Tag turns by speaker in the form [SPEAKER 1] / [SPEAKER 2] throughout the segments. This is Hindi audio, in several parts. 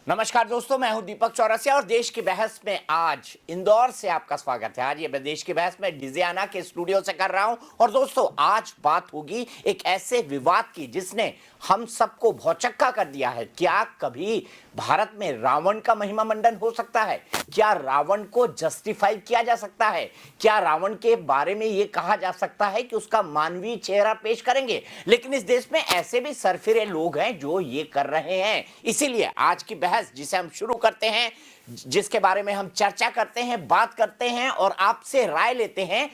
[SPEAKER 1] नमस्कार दोस्तों, मैं हूं दीपक चौरसिया और देश की बहस में आज इंदौर से आपका स्वागत है। आज ये मैं देश की बहस में डिजियाना के स्टूडियो से कर रहा हूं और दोस्तों आज बात होगी एक ऐसे विवाद की जिसने हम सबको भौचक्का कर दिया है। क्या कभी भारत में रावण का महिमा मंडन हो सकता है? क्या रावण को जस्टिफाई किया जा सकता है? क्या रावण के बारे में यह कहा जा सकता है कि उसका मानवीय चेहरा पेश करेंगे? लेकिन इस देश में ऐसे भी सरफिरे लोग हैं जो ये कर रहे हैं। इसीलिए आज की बहस जिसे हम शुरू करते हैं, जिसके बारे में हम चर्चा करते हैं, बात करते हैं और आपसे राय लेते हैं,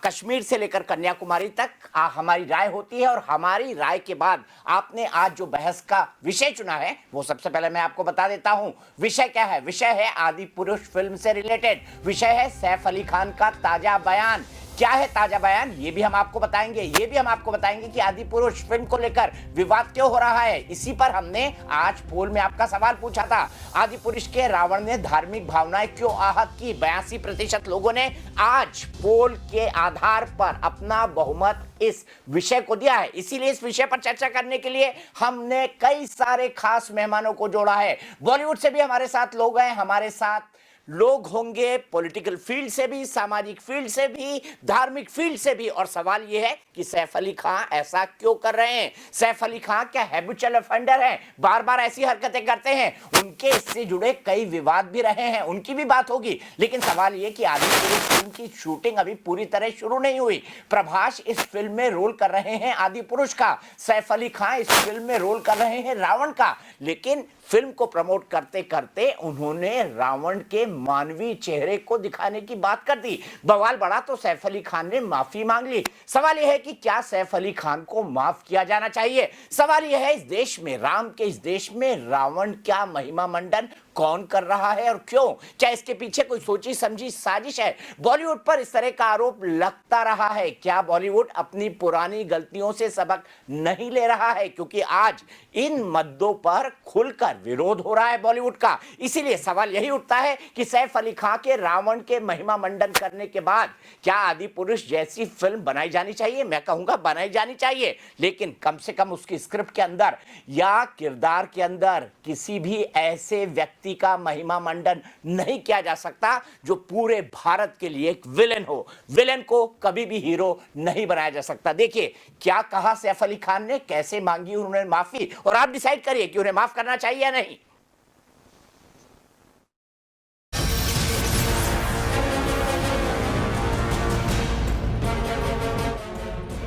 [SPEAKER 1] कश्मीर से लेकर कन्याकुमारी तक हमारी राय होती है और हमारी राय के बाद आपने आज जो बहस का विषय चुना है वो सबसे पहले मैं आपको बता देता हूं। विषय क्या है? विषय है आदि पुरुष फिल्म से रिलेटेड। विषय है सैफ अली खान का ताजा बयान। क्या है ताजा बयान ये भी हम आपको बताएंगे। ये भी हम आपको बताएंगे कि आदि पुरुष फिल्म को लेकर विवाद क्यों हो रहा है। इसी पर हमने आज पोल में आपका सवाल पूछा था, आदि पुरुष के रावण ने धार्मिक भावनाएं क्यों आहत की। 82% लोगों ने आज पोल के आधार पर अपना बहुमत इस विषय को दिया है। इसीलिए इस विषय पर चर्चा करने के लिए हमने कई सारे खास मेहमानों को जोड़ा है। बॉलीवुड से भी हमारे साथ लोग हैं, हमारे साथ लोग होंगे पॉलिटिकल फील्ड से भी, सामाजिक फील्ड से भी, धार्मिक फील्ड से भी। और सवाल यह है कि सैफ अली खान ऐसा क्यों कर रहे हैं? सैफ अली खान क्या हैबिचुअल ऑफेंडर हैं? बार बार ऐसी हरकतें करते हैं? उनके इससे जुड़े कई विवाद भी रहे हैं, उनकी भी बात होगी। लेकिन सवाल यह कि आदि पुरुष फिल्म की शूटिंग अभी पूरी तरह शुरू नहीं हुई। प्रभास इस फिल्म में रोल कर रहे हैं आदि पुरुष का, सैफ अली खान इस फिल्म में रोल कर रहे हैं रावण का। लेकिन फिल्म को प्रमोट करते करते उन्होंने रावण के मानवीय चेहरे को दिखाने की बात कर दी। बवाल बढ़ा तो सैफ अली खान ने माफी मांग ली। सवाल यह है कि क्या सैफ अली खान को माफ किया जाना चाहिए? सवाल यह है, इस देश में, राम के इस देश में रावण क्या महिमा मंडन कौन कर रहा है और क्यों? क्या इसके पीछे कोई सोची समझी साजिश है? बॉलीवुड पर इस तरह का आरोप लगता रहा है। क्या बॉलीवुड अपनी पुरानी गलतियों से सबक नहीं ले रहा है? क्योंकि आज इन मुद्दों पर खुलकर विरोध हो रहा है बॉलीवुड का। इसीलिए सवाल यही उठता है कि सैफ अली खान के रावण के महिमा मंडन करने के बाद क्या आदि पुरुष जैसी फिल्म बनाई जानी चाहिए? मैं कहूंगा बनाई जानी चाहिए, लेकिन कम से कम उसकी स्क्रिप्ट के अंदर या किरदार के अंदर किसी भी ऐसे व्यक्ति का महिमा मंडन नहीं किया जा सकता जो पूरे भारत के लिए एक विलेन हो। विलेन को कभी भी हीरो नहीं बनाया जा सकता। देखिए क्या कहा सैफ अली खान ने, कैसे मांगी उन्होंने माफी, और आप डिसाइड करिए कि उन्हें माफ करना चाहिए या नहीं।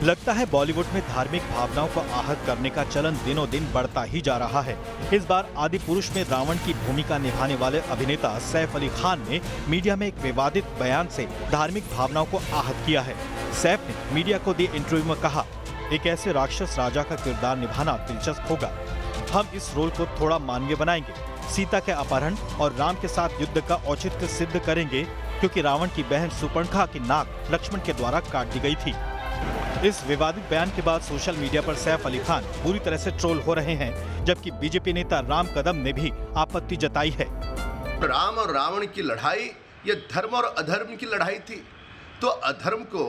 [SPEAKER 2] लगता है बॉलीवुड में धार्मिक भावनाओं को आहत करने का चलन दिनों दिन बढ़ता ही जा रहा है। इस बार आदि पुरुष में रावण की भूमिका निभाने वाले अभिनेता सैफ अली खान ने मीडिया में एक विवादित बयान से धार्मिक भावनाओं को आहत किया है। सैफ ने मीडिया को दिए इंटरव्यू में कहा, एक ऐसे राक्षस राजा का किरदार निभाना दिलचस्प होगा। हम इस रोल को थोड़ा मानवीय बनाएंगे, सीता के अपहरण और राम के साथ युद्ध का औचित्य सिद्ध करेंगे, क्योंकि रावण की बहन सुपर्णखा की नाक लक्ष्मण के द्वारा काट दी गई थी। इस विवादित बयान के बाद सोशल मीडिया पर सैफ अली खान पूरी तरह से ट्रोल हो रहे हैं, जबकि बीजेपी नेता राम कदम ने भी आपत्ति जताई है।
[SPEAKER 3] राम और रावण की लड़ाई ये धर्म और अधर्म की लड़ाई थी, तो अधर्म को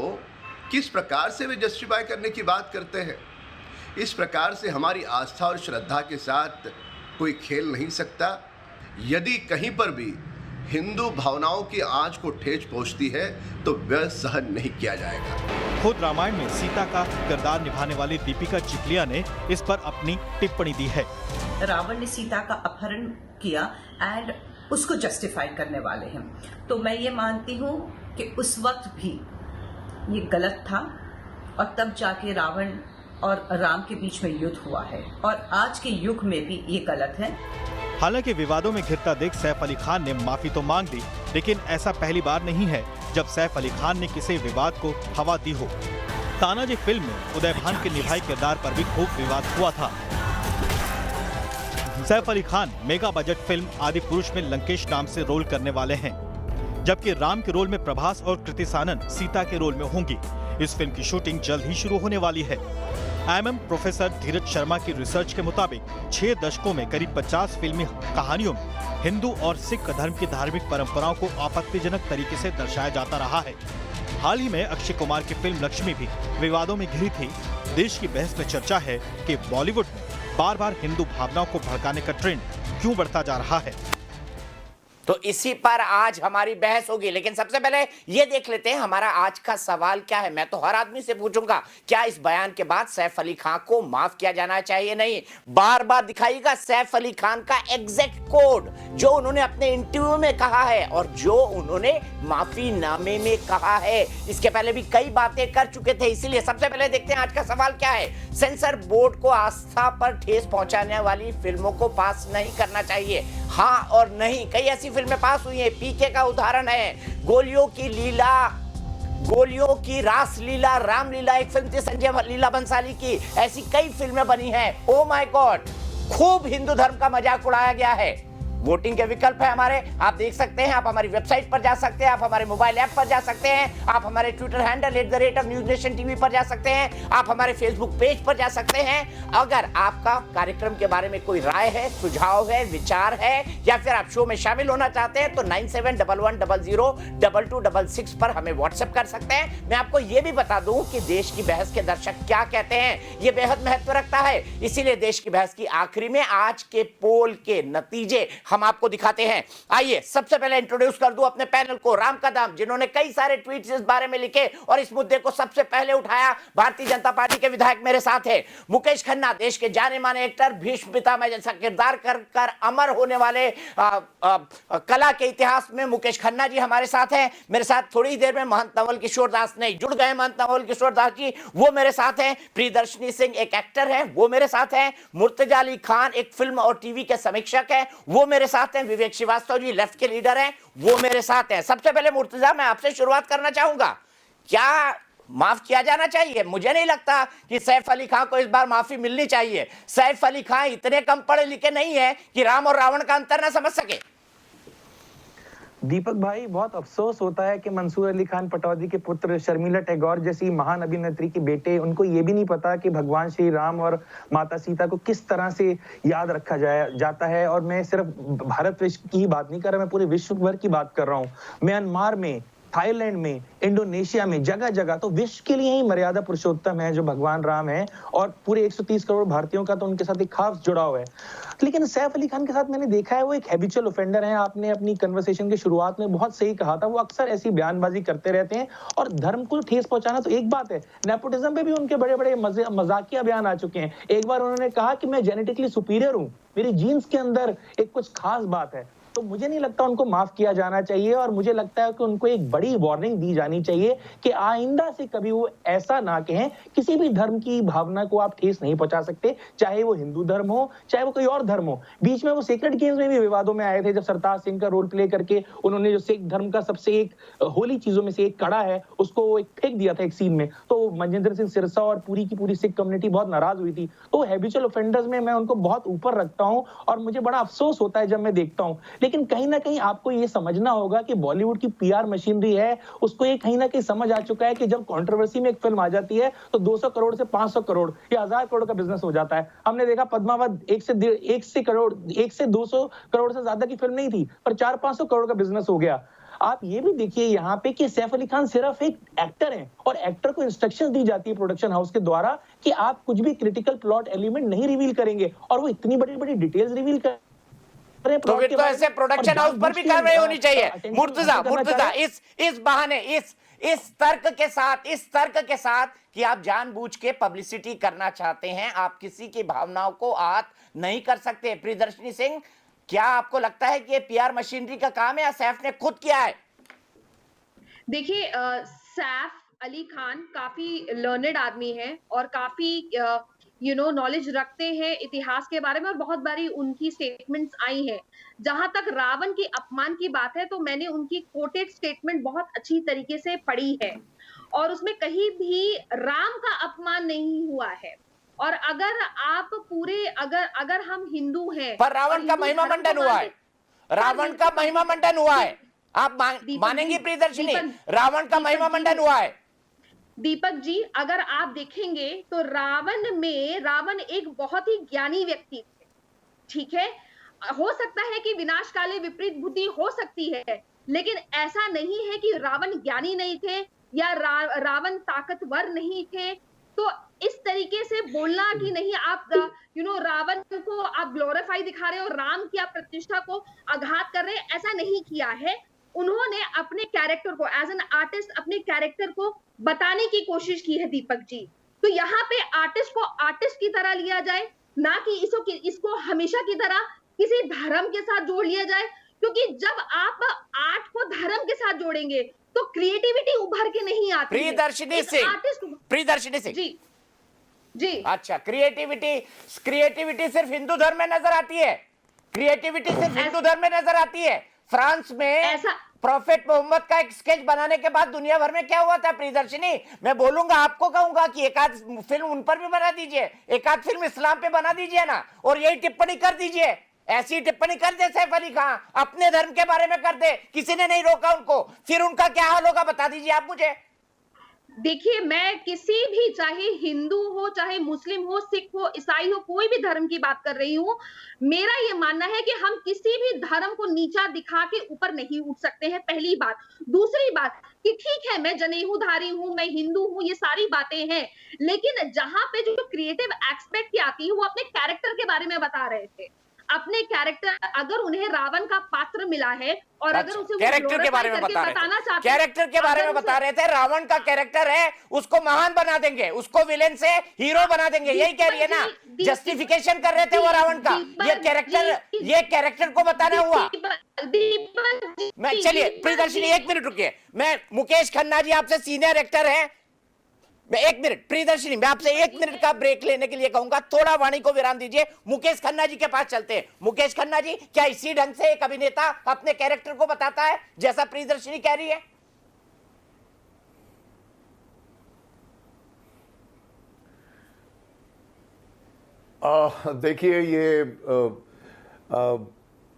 [SPEAKER 3] किस प्रकार से वे जस्टिफाई करने की बात करते हैं? इस प्रकार से हमारी आस्था और श्रद्धा के साथ कोई खेल नहीं सकता। यदि कहीं पर भी हिंदू भावनाओं की आंच को ठेस पहुंचती है तो वह सहन नहीं किया जाएगा।
[SPEAKER 2] खुद रामायण में सीता का किरदार निभाने वाली दीपिका चिखलिया ने इस पर अपनी टिप्पणी दी है।
[SPEAKER 4] रावण ने सीता का अपहरण किया एंड उसको जस्टिफाई करने वाले हैं, तो मैं ये मानती हूँ कि उस वक्त भी ये गलत था और तब जाके रावण और राम के बीच में युद्ध हुआ है, और आज के युग में भी ये गलत है।
[SPEAKER 2] हालांकि विवादों में घिरता देख सैफ अली खान ने माफी तो मांग ली, लेकिन ऐसा पहली बार नहीं है जब सैफ अली खान ने किसी विवाद को हवा दी हो। तानाजी फिल्म में उदय भान के निभाए किरदार पर भी खूब विवाद हुआ था। Saif Ali Khan mega budget film आदि पुरुष में लंकेश नाम से रोल करने वाले हैं, जबकि राम के रोल में प्रभास और कृति सानन सीता के रोल में होंगी। इस फिल्म की शूटिंग जल्द ही शुरू होने वाली है। IIM प्रोफेसर धीरज शर्मा की रिसर्च के मुताबिक 6 दशकों में करीब 50 फिल्मी कहानियों में हिंदू और सिख धर्म की धार्मिक परंपराओं को आपत्तिजनक तरीके से दर्शाया जाता रहा है। हाल ही में अक्षय कुमार की फिल्म लक्ष्मी भी विवादों में घिरी थी। देश की बहस में चर्चा है कि बॉलीवुड में बार बार हिंदू भावनाओं को भड़काने का ट्रेंड क्यों बढ़ता जा रहा है?
[SPEAKER 1] तो इसी पर आज हमारी बहस होगी, लेकिन सबसे पहले ये देख लेते हैं हमारा आज का सवाल क्या है। मैं तो हर आदमी से पूछूंगा, क्या इस बयान के बाद सैफ अली खान को माफ किया जाना चाहिए? नहीं, बार बार दिखाइएगा सैफ अली खान का एग्जैक्ट कोड जो उन्होंने अपने इंटरव्यू में कहा है और जो उन्होंने माफीनामे में कहा है। इसके पहले भी कई बातें कर चुके थे, इसीलिए सबसे पहले देखते हैं आज का सवाल क्या है। सेंसर बोर्ड को आस्था पर ठेस पहुंचाने वाली फिल्मों को पास नहीं करना चाहिए, हाँ और नहीं। कई ऐसी फिल्में पास हुई हैं, पीके का उदाहरण है, गोलियों की रासलीला, रामलीला एक फिल्म थी संजय लीला बंसाली की, ऐसी कई फिल्में बनी हैं। ओ माय गॉड, खूब हिंदू धर्म का मजाक उड़ाया गया है। वोटिंग के विकल्प है हमारे, आप देख सकते हैं, आप हमारी वेबसाइट पर जा सकते हैं, आप हमारे मोबाइल ऐप पर जा सकते हैं, आप हमारे ट्विटर हैंडल @NewsNationTV पर जा सकते हैं, आप हमारे फेसबुक पेज पर जा सकते हैं। अगर आपका कार्यक्रम के बारे में कोई राय है, सुझाव है, विचार है, या फिर आप शो में शामिल होना चाहते हैं तो 9711002266 पर हमें व्हाट्सएप कर सकते हैं। मैं आपको यह भी बता दूं कि देश की बहस के दर्शक क्या कहते हैं, यह बेहद महत्व रखता है। इसीलिए देश की बहस की आखिरी में आज के पोल के नतीजे हम आपको दिखाते हैं। आइए सबसे पहले इंट्रोड्यूस कर दूं अपने पैनल को। राम कदम, जिन्होंने कई सारे ट्वीट्स इस बारे में लिखे और इस मुद्दे को सबसे पहले उठाया, भारतीय जनता पार्टी के विधायक मेरे साथ हैं। मुकेश खन्ना, देश के जाने माने एक्टर, भीष्म पितामह जैसा किरदार कर अमर होने वाले कला के इतिहास में मुकेश खन्ना जी हमारे साथ हैं। मेरे साथ थोड़ी देर में महंत नवल किशोर दास नहीं जुड़ गए, महंत नवल किशोर दास जी वो मेरे साथ हैं। प्रियदर्शनी सिंह एक एक्टर है, वो मेरे साथ हैं। मुर्तजा अली खान एक फिल्म और टीवी के समीक्षक है, वो मेरे साथ हैं। विवेक श्रीवास्तव जी लेफ्ट के लीडर हैं, वो मेरे साथ हैं। सबसे पहले मुर्तजा, मैं आपसे शुरुआत करना चाहूंगा, क्या माफ किया जाना चाहिए? मुझे नहीं लगता कि सैफ अली खान को इस बार माफी मिलनी चाहिए। सैफ अली खान इतने कम पढ़े लिखे नहीं है कि राम और रावण का अंतर ना समझ सके।
[SPEAKER 5] दीपक भाई, बहुत अफसोस होता है कि मंसूर अली खान पटौदी के पुत्र शर्मिला टैगोर जैसी महान अभिनेत्री के बेटे, उनको ये भी नहीं पता कि भगवान श्री राम और माता सीता को किस तरह से याद रखा जाता है। और मैं सिर्फ भारत विश्व की ही बात नहीं कर रहा, मैं पूरे विश्व भर की बात कर रहा हूँ। म्यांमार में, थाईलैंड में, इंडोनेशिया में, जगह जगह तो विश्व के लिए ही मर्यादा पुरुषोत्तम है जो भगवान राम है, और पूरे 130 करोड़ भारतीयों का तो उनके साथ एक खास जुड़ाव है। लेकिन सैफ अली खान के साथ मैंने देखा है वो एक हैबिचुअल ऑफेंडर है। आपने अपनी कन्वर्सेशन की शुरुआत में बहुत सही कहा था, वो अक्सर ऐसी बयानबाजी करते रहते हैं। और धर्म को ठेस पहुंचाना तो एक बात है, नेपोटिज्म पे भी उनके बड़े बड़े मजाकिया बयान आ चुके हैं। एक बार उन्होंने कहा कि मैं जेनेटिकली सुपीरियर हूं, मेरी जीन्स के अंदर एक कुछ खास बात है। तो मुझे नहीं लगता उनको माफ किया जाना चाहिए, और मुझे लगता है कि उनको एक बड़ी वार्निंग दी जानी चाहिए कि आइंदा से कभी वो ऐसा ना कहें। किसी भी धर्म की भावना को आप ठेस नहीं पहुंचा सकते, चाहे वो हिंदू धर्म हो, चाहे वो कोई और धर्म हो। बीच में वो सेक्रेड गेम्स में भी विवादों में आए थे, जब सरताज सिंह का रोल प्ले करके उन्होंने जो सिख धर्म का सबसे एक होली चीजों में से एक कड़ा है उसको वो एक फेंक दिया था एक सीन में, तो मनजिंदर सिंह सिरसा और पूरी की पूरी सिख कम्युनिटी बहुत नाराज हुई थी। तो हैबिचुअल ऑफेंडर्स में मैं उनको बहुत ऊपर रखता हूं और मुझे बड़ा अफसोस होता है जब मैं देखता हूं। लेकिन कहीं ना कहीं आपको ये समझना होगा कि बॉलीवुड की पीआर मशीनरी है, उसको ये कहीं ना कहीं समझ आ चुका है कि जब कंट्रोवर्सी में एक फिल्म आ जाती है तो 200 करोड़ से 500 करोड़ या 1000 करोड़ का बिजनेस हो जाता है। हमने देखा पद्मावत 1 से 200 करोड़ से ज्यादा की फिल्म नहीं थी, पर 400-500 करोड़ का बिजनेस हो गया। आप ये भी देखिए यहाँ पे कि सैफ अली खान सिर्फ एक एक्टर हैं, और एक्टर को इंस्ट्रक्शंस दी जाती है प्रोडक्शन हाउस के द्वारा कि आप कुछ भी क्रिटिकल प्लॉट एलिमेंट नहीं रिवील करेंगे, और वो इतनी बड़ी बड़ी डिटेल्स रिवील कर।
[SPEAKER 1] तो फिर तो ऐसे प्रोडक्शन हाउस पर भी कार्रवाई होनी चाहिए। मुर्तजा इस बहाने, इस तर्क के साथ कि आप जानबूझ के पब्लिसिटी करना चाहते हैं, आप किसी की भावनाओं को आहत नहीं कर सकते। प्रियदर्शनी सिंह, क्या आपको लगता है कि ये पीआर मशीनरी का काम है या सैफ ने खुद किया है?
[SPEAKER 6] देखिए, सैफ अली खान काफी लर्नेड आदमी है और काफी नॉलेज रखते हैं इतिहास के बारे में, और बहुत बारी उनकी स्टेटमेंट्स आई हैं। जहां तक रावण के अपमान की बात है, तो मैंने उनकी कोटेड स्टेटमेंट बहुत अच्छी तरीके से पढ़ी है, और उसमें कहीं भी राम का अपमान नहीं हुआ है। और अगर हम हिंदू हैं,
[SPEAKER 1] पर रावण का महिमा मंडन हुआ है, रावण का महिमा मंडन हुआ है। आप मानेंगे प्रियदर्शनी, रावण का महिमा मंडन हुआ है।
[SPEAKER 6] दीपक जी, अगर आप देखेंगे तो रावण एक बहुत ही ज्ञानी व्यक्ति थे, ठीक है। हो सकता है कि विनाश काले विपरीत बुद्धि हो सकती है, लेकिन ऐसा नहीं है कि रावण ज्ञानी नहीं थे या रावण ताकतवर नहीं थे। तो इस तरीके से बोलना कि नहीं आप रावण को आप ग्लोरीफाई दिखा रहे हो, राम की आप प्रतिष्ठा को आघात कर रहे हैं, ऐसा नहीं किया है। उन्होंने अपने कैरेक्टर को एज एन आर्टिस्ट अपने कैरेक्टर को बताने की कोशिश की है दीपक जी। तो यहाँ पे आर्टिस्ट को आर्टिस्ट की तरह लिया जाए, ना कि इसको हमेशा की तरह किसी धर्म के साथ जोड़ लिया जाए, क्योंकि जब आप आर्ट को धर्म के साथ जोड़ेंगे तो क्रिएटिविटी उभर के नहीं आती।
[SPEAKER 1] प्रियदर्शिनी सिंह
[SPEAKER 6] जी जी
[SPEAKER 1] अच्छा, क्रिएटिविटी सिर्फ हिंदू धर्म में नजर आती है, क्रिएटिविटी सिर्फ हिंदू धर्म में नजर आती है। फ्रांस में प्रोफेट मोहम्मद का एक स्केच बनाने के बाद दुनिया भर में क्या हुआ था प्रियदर्शिनी? मैं बोलूंगा, आपको कहूंगा कि एक आध फिल्म उन पर भी बना दीजिए, एक आध फिल्म इस्लाम पे बना दीजिए ना, और यही टिप्पणी कर दीजिए, ऐसी टिप्पणी कर दे सैफ अली खान, अपने धर्म के बारे में कर दे, किसी ने नहीं रोका उनको, फिर उनका क्या हाल होगा बता दीजिए आप मुझे।
[SPEAKER 6] देखिए, मैं किसी भी, चाहे हिंदू हो, चाहे मुस्लिम हो, सिख हो, ईसाई हो, कोई भी धर्म की बात कर रही हूं। मेरा ये मानना है कि हम किसी भी धर्म को नीचा दिखा के ऊपर नहीं उठ सकते हैं, पहली बात। दूसरी बात कि ठीक है, मैं जनेऊधारी हूं, मैं हिंदू हूं, ये सारी बातें हैं, लेकिन जहां पे जो क्रिएटिव एस्पेक्ट की आती है वो अपने कैरेक्टर के बारे में बता रहे थे। अपने कैरेक्टर, अगर उन्हें रावण का पात्र मिला है और अगर उसे
[SPEAKER 1] कैरेक्टर के बारे में बता रहे थे, कैरेक्टर के बारे में बता रहे थे, रावण का कैरेक्टर है, उसको महान बना देंगे, उसको विलेन से हीरो बना देंगे, यही कह रही है ना, जस्टिफिकेशन कर रहे थे वो रावण का। ये कैरेक्टर को बताना हुआ। मैं, चलिए प्रियदर्शिनी एक मिनट रुकिए, मैं मुकेश खन्ना जी आपसे सीनियर एक्टर है, मैं एक मिनट, प्रियदर्शिनी मैं आपसे 1 मिनट का ब्रेक लेने के लिए कहूंगा, थोड़ा वाणी को विराम दीजिए, मुकेश खन्ना जी के पास चलते हैं। मुकेश खन्ना जी, क्या इसी ढंग से एक अभिनेता अपने कैरेक्टर को बताता है जैसा प्रियदर्शिनी कह रही है?
[SPEAKER 7] देखिए,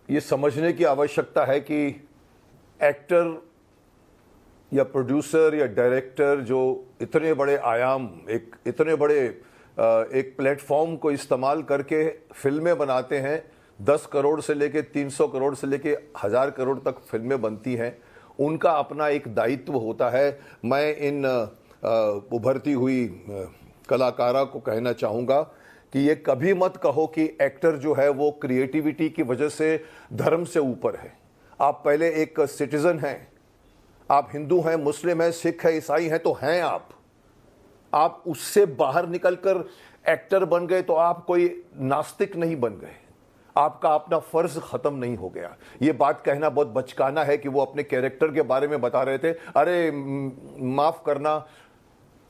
[SPEAKER 7] ये समझने की आवश्यकता है कि एक्टर या प्रोड्यूसर या डायरेक्टर जो इतने बड़े आयाम, इतने बड़े एक प्लेटफॉर्म को इस्तेमाल करके फिल्में बनाते हैं, 10 करोड़ से लेके 300 करोड़ से लेके 1000 करोड़ तक फिल्में बनती हैं, उनका अपना एक दायित्व होता है। मैं इन उभरती हुई कलाकारा को कहना चाहूँगा कि ये कभी मत कहो कि एक्टर जो है वो क्रिएटिविटी की वजह से धर्म से ऊपर है। आप पहले एक सिटीजन हैं, आप हिंदू हैं, मुस्लिम हैं, सिख हैं, ईसाई हैं, तो हैं आप उससे बाहर निकलकर एक्टर बन गए तो आप कोई नास्तिक नहीं बन गए, आपका अपना फर्ज खत्म नहीं हो गया। ये बात कहना बहुत बचकाना है कि वो अपने कैरेक्टर के बारे में बता रहे थे। अरे माफ करना,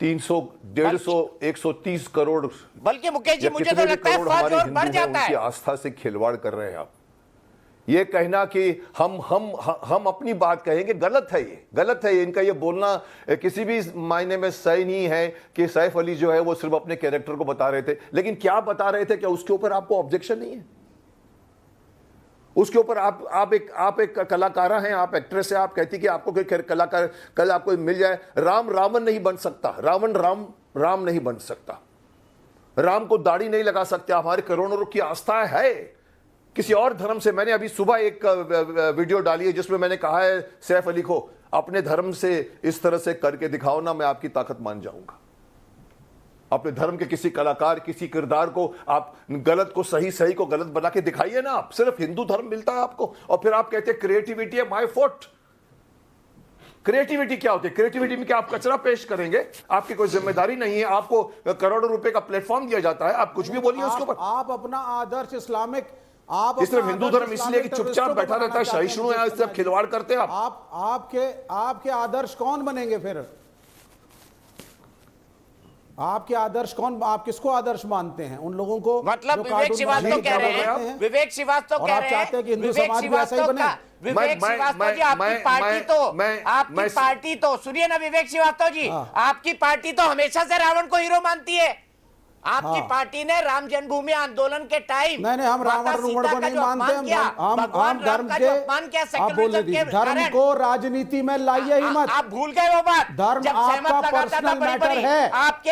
[SPEAKER 7] 300, 150, 130 करोड़,
[SPEAKER 1] बल्कि मुकेश जी मुझे तो लगता है
[SPEAKER 7] हमारे हिंदू
[SPEAKER 1] बढ़
[SPEAKER 7] हैं,
[SPEAKER 1] जाता है।
[SPEAKER 7] उनकी आस्था से खिलवाड़ कर रहे हैं आप। ये कहना कि हम अपनी बात कहेंगे, गलत है, ये गलत है। इनका ये बोलना किसी भी मायने में सही नहीं है कि सैफ अली जो है वो सिर्फ अपने कैरेक्टर को बता रहे थे। लेकिन क्या बता रहे थे, क्या उसके ऊपर आपको ऑब्जेक्शन नहीं है? उसके ऊपर आप एक कलाकारा हैं, आप एक्ट्रेस हैं, आप कहती कि आपको कोई कलाकार कल आपको मिल जाए। रावण नहीं बन सकता, राम नहीं बन सकता, राम को दाढ़ी नहीं लगा सकते। हमारे करोड़ों की आस्था है किसी और धर्म से। मैंने अभी सुबह एक वीडियो डाली है जिसमें मैंने कहा है सैफ अली को अपने धर्म से इस तरह से करके दिखाओ ना, मैं आपकी ताकत मान जाऊंगा। अपने धर्म के किसी कलाकार, किसी किरदार को आप गलत को सही, सही को गलत बना के दिखाइए ना। आप सिर्फ हिंदू धर्म मिलता है आपको, और फिर आप कहते हैं क्रिएटिविटी है माय फॉट। क्रिएटिविटी क्या होती है? क्रिएटिविटी में क्या आप कचरा पेश करेंगे? आपकी कोई जिम्मेदारी नहीं है, आपको करोड़ों रुपए का प्लेटफॉर्म दिया जाता है, आप कुछ भी बोलिए उसके ऊपर।
[SPEAKER 8] आप अपना आदर्श इस्लामिक, आप
[SPEAKER 7] सिर्फ हिंदू धर्म इसलिए कि चुपचाप बैठा रहता है, सहिष्णु है, इससे खिलवाड़ करते हैं आप।
[SPEAKER 8] आपके आदर्श कौन बनेंगे फिर? आपके आदर्श कौन, आप किसको आदर्श मानते हैं? उन लोगों को,
[SPEAKER 1] मतलब विवेक श्रीवास्तव कह रहे हैं, विवेक श्रीवास्तव कह रहे हैं,
[SPEAKER 8] चाहते हैं कि हिंदू समाज भी ऐसा ही बने।
[SPEAKER 1] विवेक श्रीवास्तव जी, आपकी पार्टी तो सुनिए ना विवेक श्रीवास्तव जी, आपकी पार्टी तो हमेशा से रावण को हीरो मानती है। आपकी पार्टी ने राम जन्मभूमि आंदोलन के टाइम
[SPEAKER 8] नहीं, हम रावण को नहीं मानते, हम धर्म के, आप बोल रहे धर्म को राजनीति में लाइए ही मत।
[SPEAKER 1] आप भूल गए वो बात।
[SPEAKER 8] धर्म आपका पर्सनल मैटर है,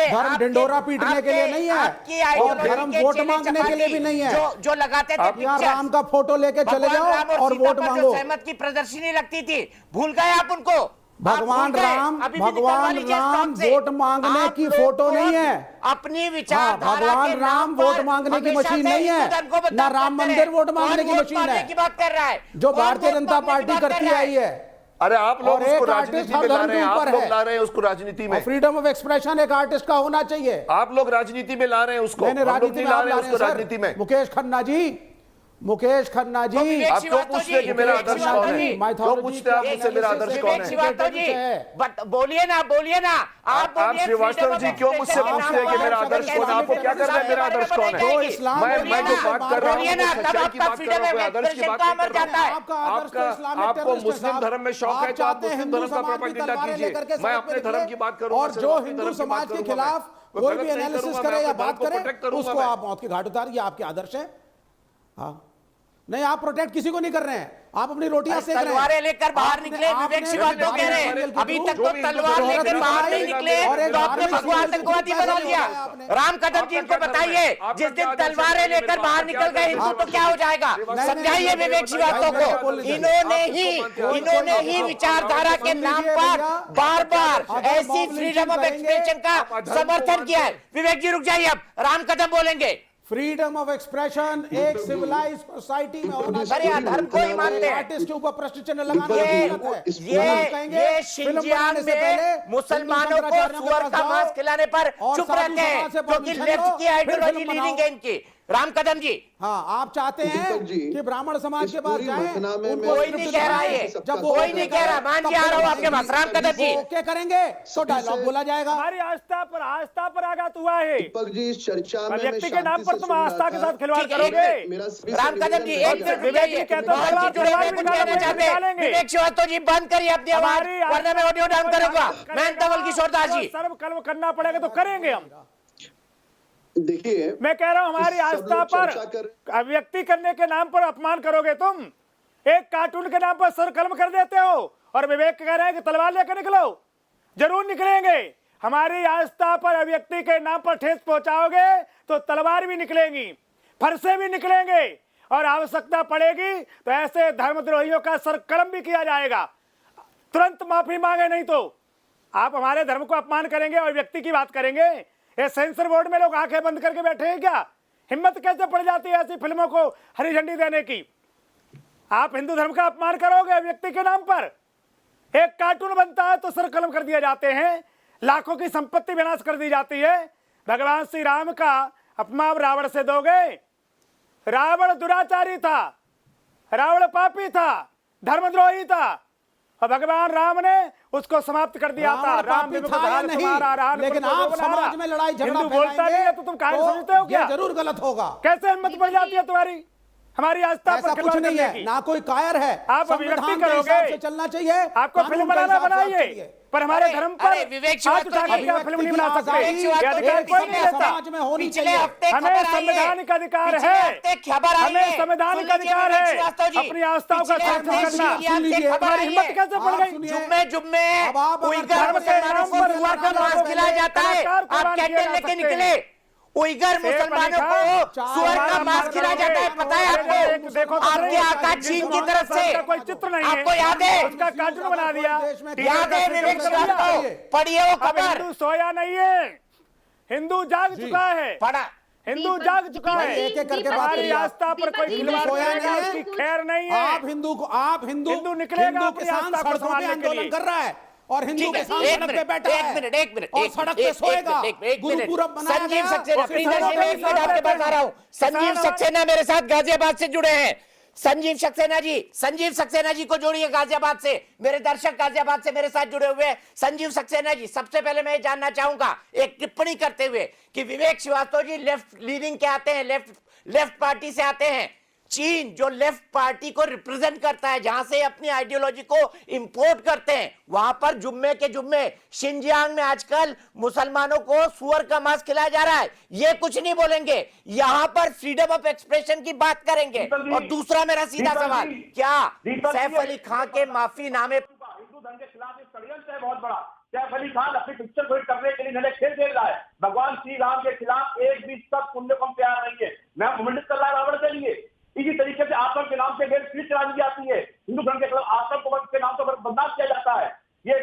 [SPEAKER 8] धर्म ढिंडोरा पीटने के लिए नहीं है, और धर्म वोट मांगने के लिए भी नहीं है।
[SPEAKER 1] जो लगाते थे
[SPEAKER 8] यहाँ राम का फोटो लेके चले जाओ और वोट मांगो।
[SPEAKER 1] सहमत की प्रदर्शनी लगती थी, भूल गए आप उनको?
[SPEAKER 8] भगवान राम वोट मांगने की फोटो नहीं है,
[SPEAKER 1] अपनी विचारधारा
[SPEAKER 8] भगवान राम वोट मांगने की मशीन नहीं है, ना राम मंदिर वोट मांगने की मशीन है
[SPEAKER 1] की बात कर रहा है
[SPEAKER 8] जो भारतीय जनता पार्टी करती आई है।
[SPEAKER 7] अरे आप लोग उसको राजनीति में ला रहे हैं, आप लोग
[SPEAKER 8] है।
[SPEAKER 7] ला रहे हैं उसको राजनीति में।
[SPEAKER 8] फ्रीडम ऑफ एक्सप्रेशन एक आर्टिस्ट का होना चाहिए।
[SPEAKER 7] आप लोग राजनीति में ला रहे हैं उसको,
[SPEAKER 8] मैंने राजनीति में
[SPEAKER 7] ला रहे हैं उसको राजनीति में।
[SPEAKER 8] मुकेश खन्ना जी
[SPEAKER 7] आप क्यों पूछते हैं कि मेरा आदर्श कौन है? क्यों पूछते हैं आप मुझसे मेरा आदर्श कौन है?
[SPEAKER 1] बोलिए ना
[SPEAKER 7] आप श्रीवास्तव जी क्यों मुझसे पूछते हैं कि मेरा आदर्श कौन है? आपको क्या करना है? मेरा आदर्श कौन है? मैं जो बात कर रहा हूँ सच्चाई की बात कर रहा हूँ, आदर्श की बात नहीं कर रहा हूँ। आपको मुस्लिम धर्म में शौक है तो आप मुस्लिम धर्म का प्रोपेगेंडा कीजिए, मैं अपने धर्म की बात करूँ।
[SPEAKER 8] और जो हिंदू समाज के खिलाफ कोई भी एनालिसिस करे या बात करे उसको आप मौत की घाट उतारिए, आपके आदर्श है। हाँ नहीं, आप प्रोटेक्ट किसी को नहीं कर रहे हैं, आप अपनी रोटियां सेक रहे हैं।
[SPEAKER 1] तलवारें लेकर बाहर निकले, विवेक श्रीवास्तव कह रहे हैं अभी तक तो तलवार लेकर बाहर नहीं निकले तो आपने भगवान आतंकवादी बना दिया। राम कदम जी इनको बताइए, जिस दिन तलवारें लेकर बाहर निकल गए हिंदू तो क्या हो जाएगा? समझाइए विवेक श्रीवास्तव को। इन्होंने ही विचारधारा के नाम पर बार बार ऐसी फ्रीडम ऑफ एक्सप्रेशन का समर्थन किया है। विवेक जी रुक जाइए, अब राम कदम बोलेंगे।
[SPEAKER 8] फ्रीडम ऑफ एक्सप्रेशन एक सिविलाइज सोसाइटी में होना
[SPEAKER 1] चाहिए। धर्म को ही मानते हैं,
[SPEAKER 8] आर्टिस्ट के ऊपर प्रश्न चिन्ह लगाना
[SPEAKER 1] ये शिनजियांग में मुसलमानों को सुअर का मांस खिलाने पर चुप रहते हैं क्योंकि लेफ्ट की आइडियोलॉजी लीडिंग है इनकी। राम कदम जी,
[SPEAKER 8] हाँ आप चाहते हैं कि ब्राह्मण समाज के पास जाएं,
[SPEAKER 1] कोई नहीं कह रहा है, जब कोई नहीं कह रहा, मान जी आ रहा हूं आपके पास। राम कदम जी
[SPEAKER 8] ओके करेंगे तो डायलॉग बोला जाएगा।
[SPEAKER 9] हमारी आस्था पर आघात हुआ है।
[SPEAKER 10] जी इस चर्चा में
[SPEAKER 9] व्यक्ति के नाम पर तुम आस्था के साथ खिलवाड़ करोगे।
[SPEAKER 1] राम कदम जी एक मिनट विवेक श्रीवास्तव जी बंद करिए अपनी आवाज, वरना मैं ऑडियो डाउन करूंगा। मैं धवल किशोर दास जी,
[SPEAKER 9] सर्व कर्म करना पड़ेगा तो करेंगे हम।
[SPEAKER 10] देखिए
[SPEAKER 9] मैं कह रहा हूं हमारी आस्था पर अभिव्यक्ति करने के नाम पर अपमान करोगे तुम। एक कार्टून के नाम पर सरकलम कर देते हो और विवेक कह रहे हैं कि तलवार लेकर निकलो। जरूर निकलेंगे। हमारी आस्था पर अभिव्यक्ति के नाम पर ठेस पहुंचाओगे तो तलवार भी निकलेंगी, फरसे भी निकलेंगे और आवश्यकता पड़ेगी तो ऐसे धर्मद्रोहियों का सरकलम भी किया जाएगा। तुरंत माफी मांगे, नहीं तो आप हमारे धर्म को अपमान करेंगे और व्यक्ति की बात करेंगे। ये सेंसर बोर्ड में लोग आंखें बंद करके बैठे हैं क्या? हिम्मत कैसे पड़ जाती है ऐसी फिल्मों को हरी झंडी देने की? आप हिंदू धर्म का अपमान करोगे व्यक्ति के नाम पर। एक कार्टून बनता है तो सर कलम कर दिए जाते हैं, लाखों की संपत्ति विनाश कर दी जाती है। भगवान श्री राम का अपमान रावण से दोगे? रावण दुराचारी था, रावण पापी था, धर्मद्रोही था और भगवान राम ने उसको समाप्त कर दिया था। राम
[SPEAKER 8] लेकिन आप समाज में लड़ाई झगड़ा
[SPEAKER 9] बोलता नहीं है तो तुम काहे समझते हो क्या?
[SPEAKER 8] जरूर गलत होगा।
[SPEAKER 9] कैसे हिम्मत बढ़ जाती है तुम्हारी हमारी आस्था पर?
[SPEAKER 8] कुछ नहीं है, ना कोई कायर है।
[SPEAKER 9] आप अभिव्यक्ति करोगे,
[SPEAKER 8] चलना चाहिए।
[SPEAKER 9] आपको फिल्म बनाना बनाइए, पर हमारे धर्म पर
[SPEAKER 1] विवेक
[SPEAKER 9] फिल्म नहीं बना सकते। हमें संवैधानिक अधिकार है, हमें संवैधानिक अधिकार है अपनी आस्थाओं का संरक्षण करना। हमारी हिम्मत कैसे बढ़ गई?
[SPEAKER 1] जुम्मे उइगर मुसलमानों को सुअर का मांस खिलाया जाता है, आप कैंडल लेके निकले। उइगर मुसलमानों को सुअर का मांस खिलाया जाता है, पता है आपको? आपके आका चीन की तरफ से
[SPEAKER 9] कोई चित्र नहीं है,
[SPEAKER 1] आपको याद है?
[SPEAKER 9] उसका कार्टून बना दिया।
[SPEAKER 1] याद है विवेक श्रीवास्तव? पढ़िए वो खबर।
[SPEAKER 9] हिंदू सोया नहीं है, हिंदू जाग चुका है,
[SPEAKER 1] पढ़ा
[SPEAKER 9] हिंदू जाग चुका है।
[SPEAKER 8] एक एक करके
[SPEAKER 9] हमारी आस्था पर कोई खिलवाड़ करेगा उसकी खैर नहीं है।
[SPEAKER 8] आप हिंदू
[SPEAKER 9] निकलेगा अपनी आस्था को संभालने के लिए।
[SPEAKER 8] कर रहा है और हिंदू के साथ सड़क पे बैठा है।
[SPEAKER 1] एक मिनट
[SPEAKER 8] और सड़क पे सोएगा। गुरुपुरब मनाया
[SPEAKER 1] संजीव सक्सेना, प्रियदर्शी मैं एक मिनट आपके पास आ रहा हूं। संजीव सक्सेना मेरे साथ गाजियाबाद से जुड़े हैं। संजीव सक्सेना जी को जोड़िए गाजियाबाद से। मेरे दर्शक गाजियाबाद से मेरे साथ जुड़े हुए हैं। संजीव सक्सेना जी, सबसे पहले मैं जानना चाहूंगा एक टिप्पणी करते हुए कि विवेक श्रीवास्तव जी लेफ्ट लीनिंग के आते हैं, लेफ्ट पार्टी से आते हैं। चीन जो लेफ्ट पार्टी को रिप्रेजेंट करता है, जहां से अपनी आइडियोलॉजी को इंपोर्ट करते हैं, वहां पर जुम्मे के जुम्मे शिनजियांग में आजकल मुसलमानों को सुअर का मांस खिलाया जा रहा है। ये कुछ नहीं बोलेंगे, यहां पर फ्रीडम ऑफ एक्सप्रेशन की बात करेंगे। और दूसरा मेरा सीधा सवाल, क्या सैफ अली खान के माफीनामे
[SPEAKER 11] हिंदू धर्म के खिलाफ एक षड्यंत्र है बहुत बड़ा? सैफ अली खान अपनी पिक्चर को हिट करने के लिए नए खेल खेल रहा है। भगवान श्री राम के खिलाफ एक भी तक पुण्य कम तैयार नहीं है। मैं मुमंडित कर रहा है रावण के लिए। इसी तरीके से आश्रम के नाम से बेल स्प्लिट चला दी जाती है। हिंदू धर्म के खिलाफ आश्रम को के नाम पर बदनाम किया जाता है। ये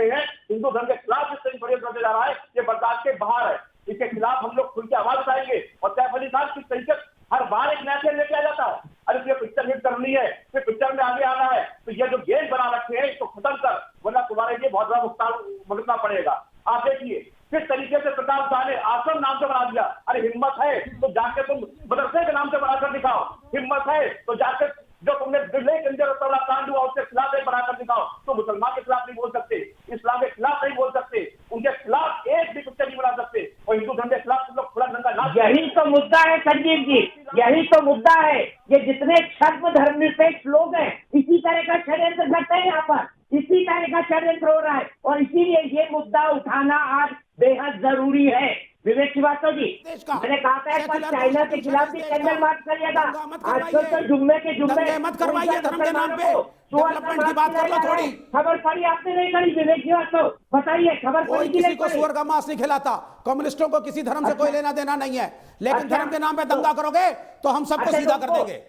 [SPEAKER 11] बैठे हैं, हिंदू धर्म के खिलाफ जिस तरीके से करने जा रहा है, ये बर्दाश्त के बाहर है। इसके खिलाफ हम लोग खुल के आवाज उठाएंगे। और सैफ अली खान किस तरीके हर बार एक नया खेल लेके आ जाता है, अरे तुझे पिक्चर हिट करनी है, फिर पिक्चर में आगे आना है, तो ये जो गेम बना रखे हैं इसको खत्म कर, वरना तुम्हारे लिए बहुत बड़ा नुकसान भुगतना पड़ेगा। आप देखिए किस तरीके से प्रताप शाह ने आश्रम नाम से बना दिया। अरे हिम्मत है तो जाके तुम मदरसे के नाम से बनाकर दिखाओ, हिम्मत है तो जाके जो तुमने दिल्ली के अंदर कांड हुआ उसके खिलाफ एक बनाकर दिखाओ। तो मुसलमान के खिलाफ नहीं बोल सकते, इस्लाम के खिलाफ नहीं बोल सकते, उनके खिलाफ एक भी पिक्चर नहीं बना सकते, और हिंदू धर्म के खिलाफ तुम लोग खुला नंगा नाच।
[SPEAKER 12] यही तो मुद्दा है संजीव जी, यही तो मुद्दा है। ये जितने छद्म धर्मनिरपेक्ष लोग हैं, इसी तरह का षड्यंत्र करते हैं यहाँ पर, इसी तरह का षड्यंत्र हो रहा है, और इसीलिए ये मुद्दा उठाना आज बेहद जरूरी है। विवेक श्रीवास्तव जी, मैंने कहा था एक बार चाइना के खिलाफ भी कैंडल मार्च करिएगा। आजकल तो जुम्मे के जुम्मे
[SPEAKER 8] मत करवाइए धर्म के नाम पे, डेवलपमेंट की बात कर लो थोड़ी।
[SPEAKER 12] खबर पड़ी आपने नहीं करी विवेक श्रीवास्तव, बताइए खबर
[SPEAKER 8] कोई
[SPEAKER 12] पड़ी कि
[SPEAKER 8] किसी
[SPEAKER 12] नहीं
[SPEAKER 8] को
[SPEAKER 12] पड़ी?
[SPEAKER 8] सुअर का मांस नहीं खिलाता, कम्युनिस्टों को किसी धर्म से कोई लेना देना नहीं है, लेकिन धर्म के नाम पे दंगा करोगे तो हम सबको सीधा कर देंगे।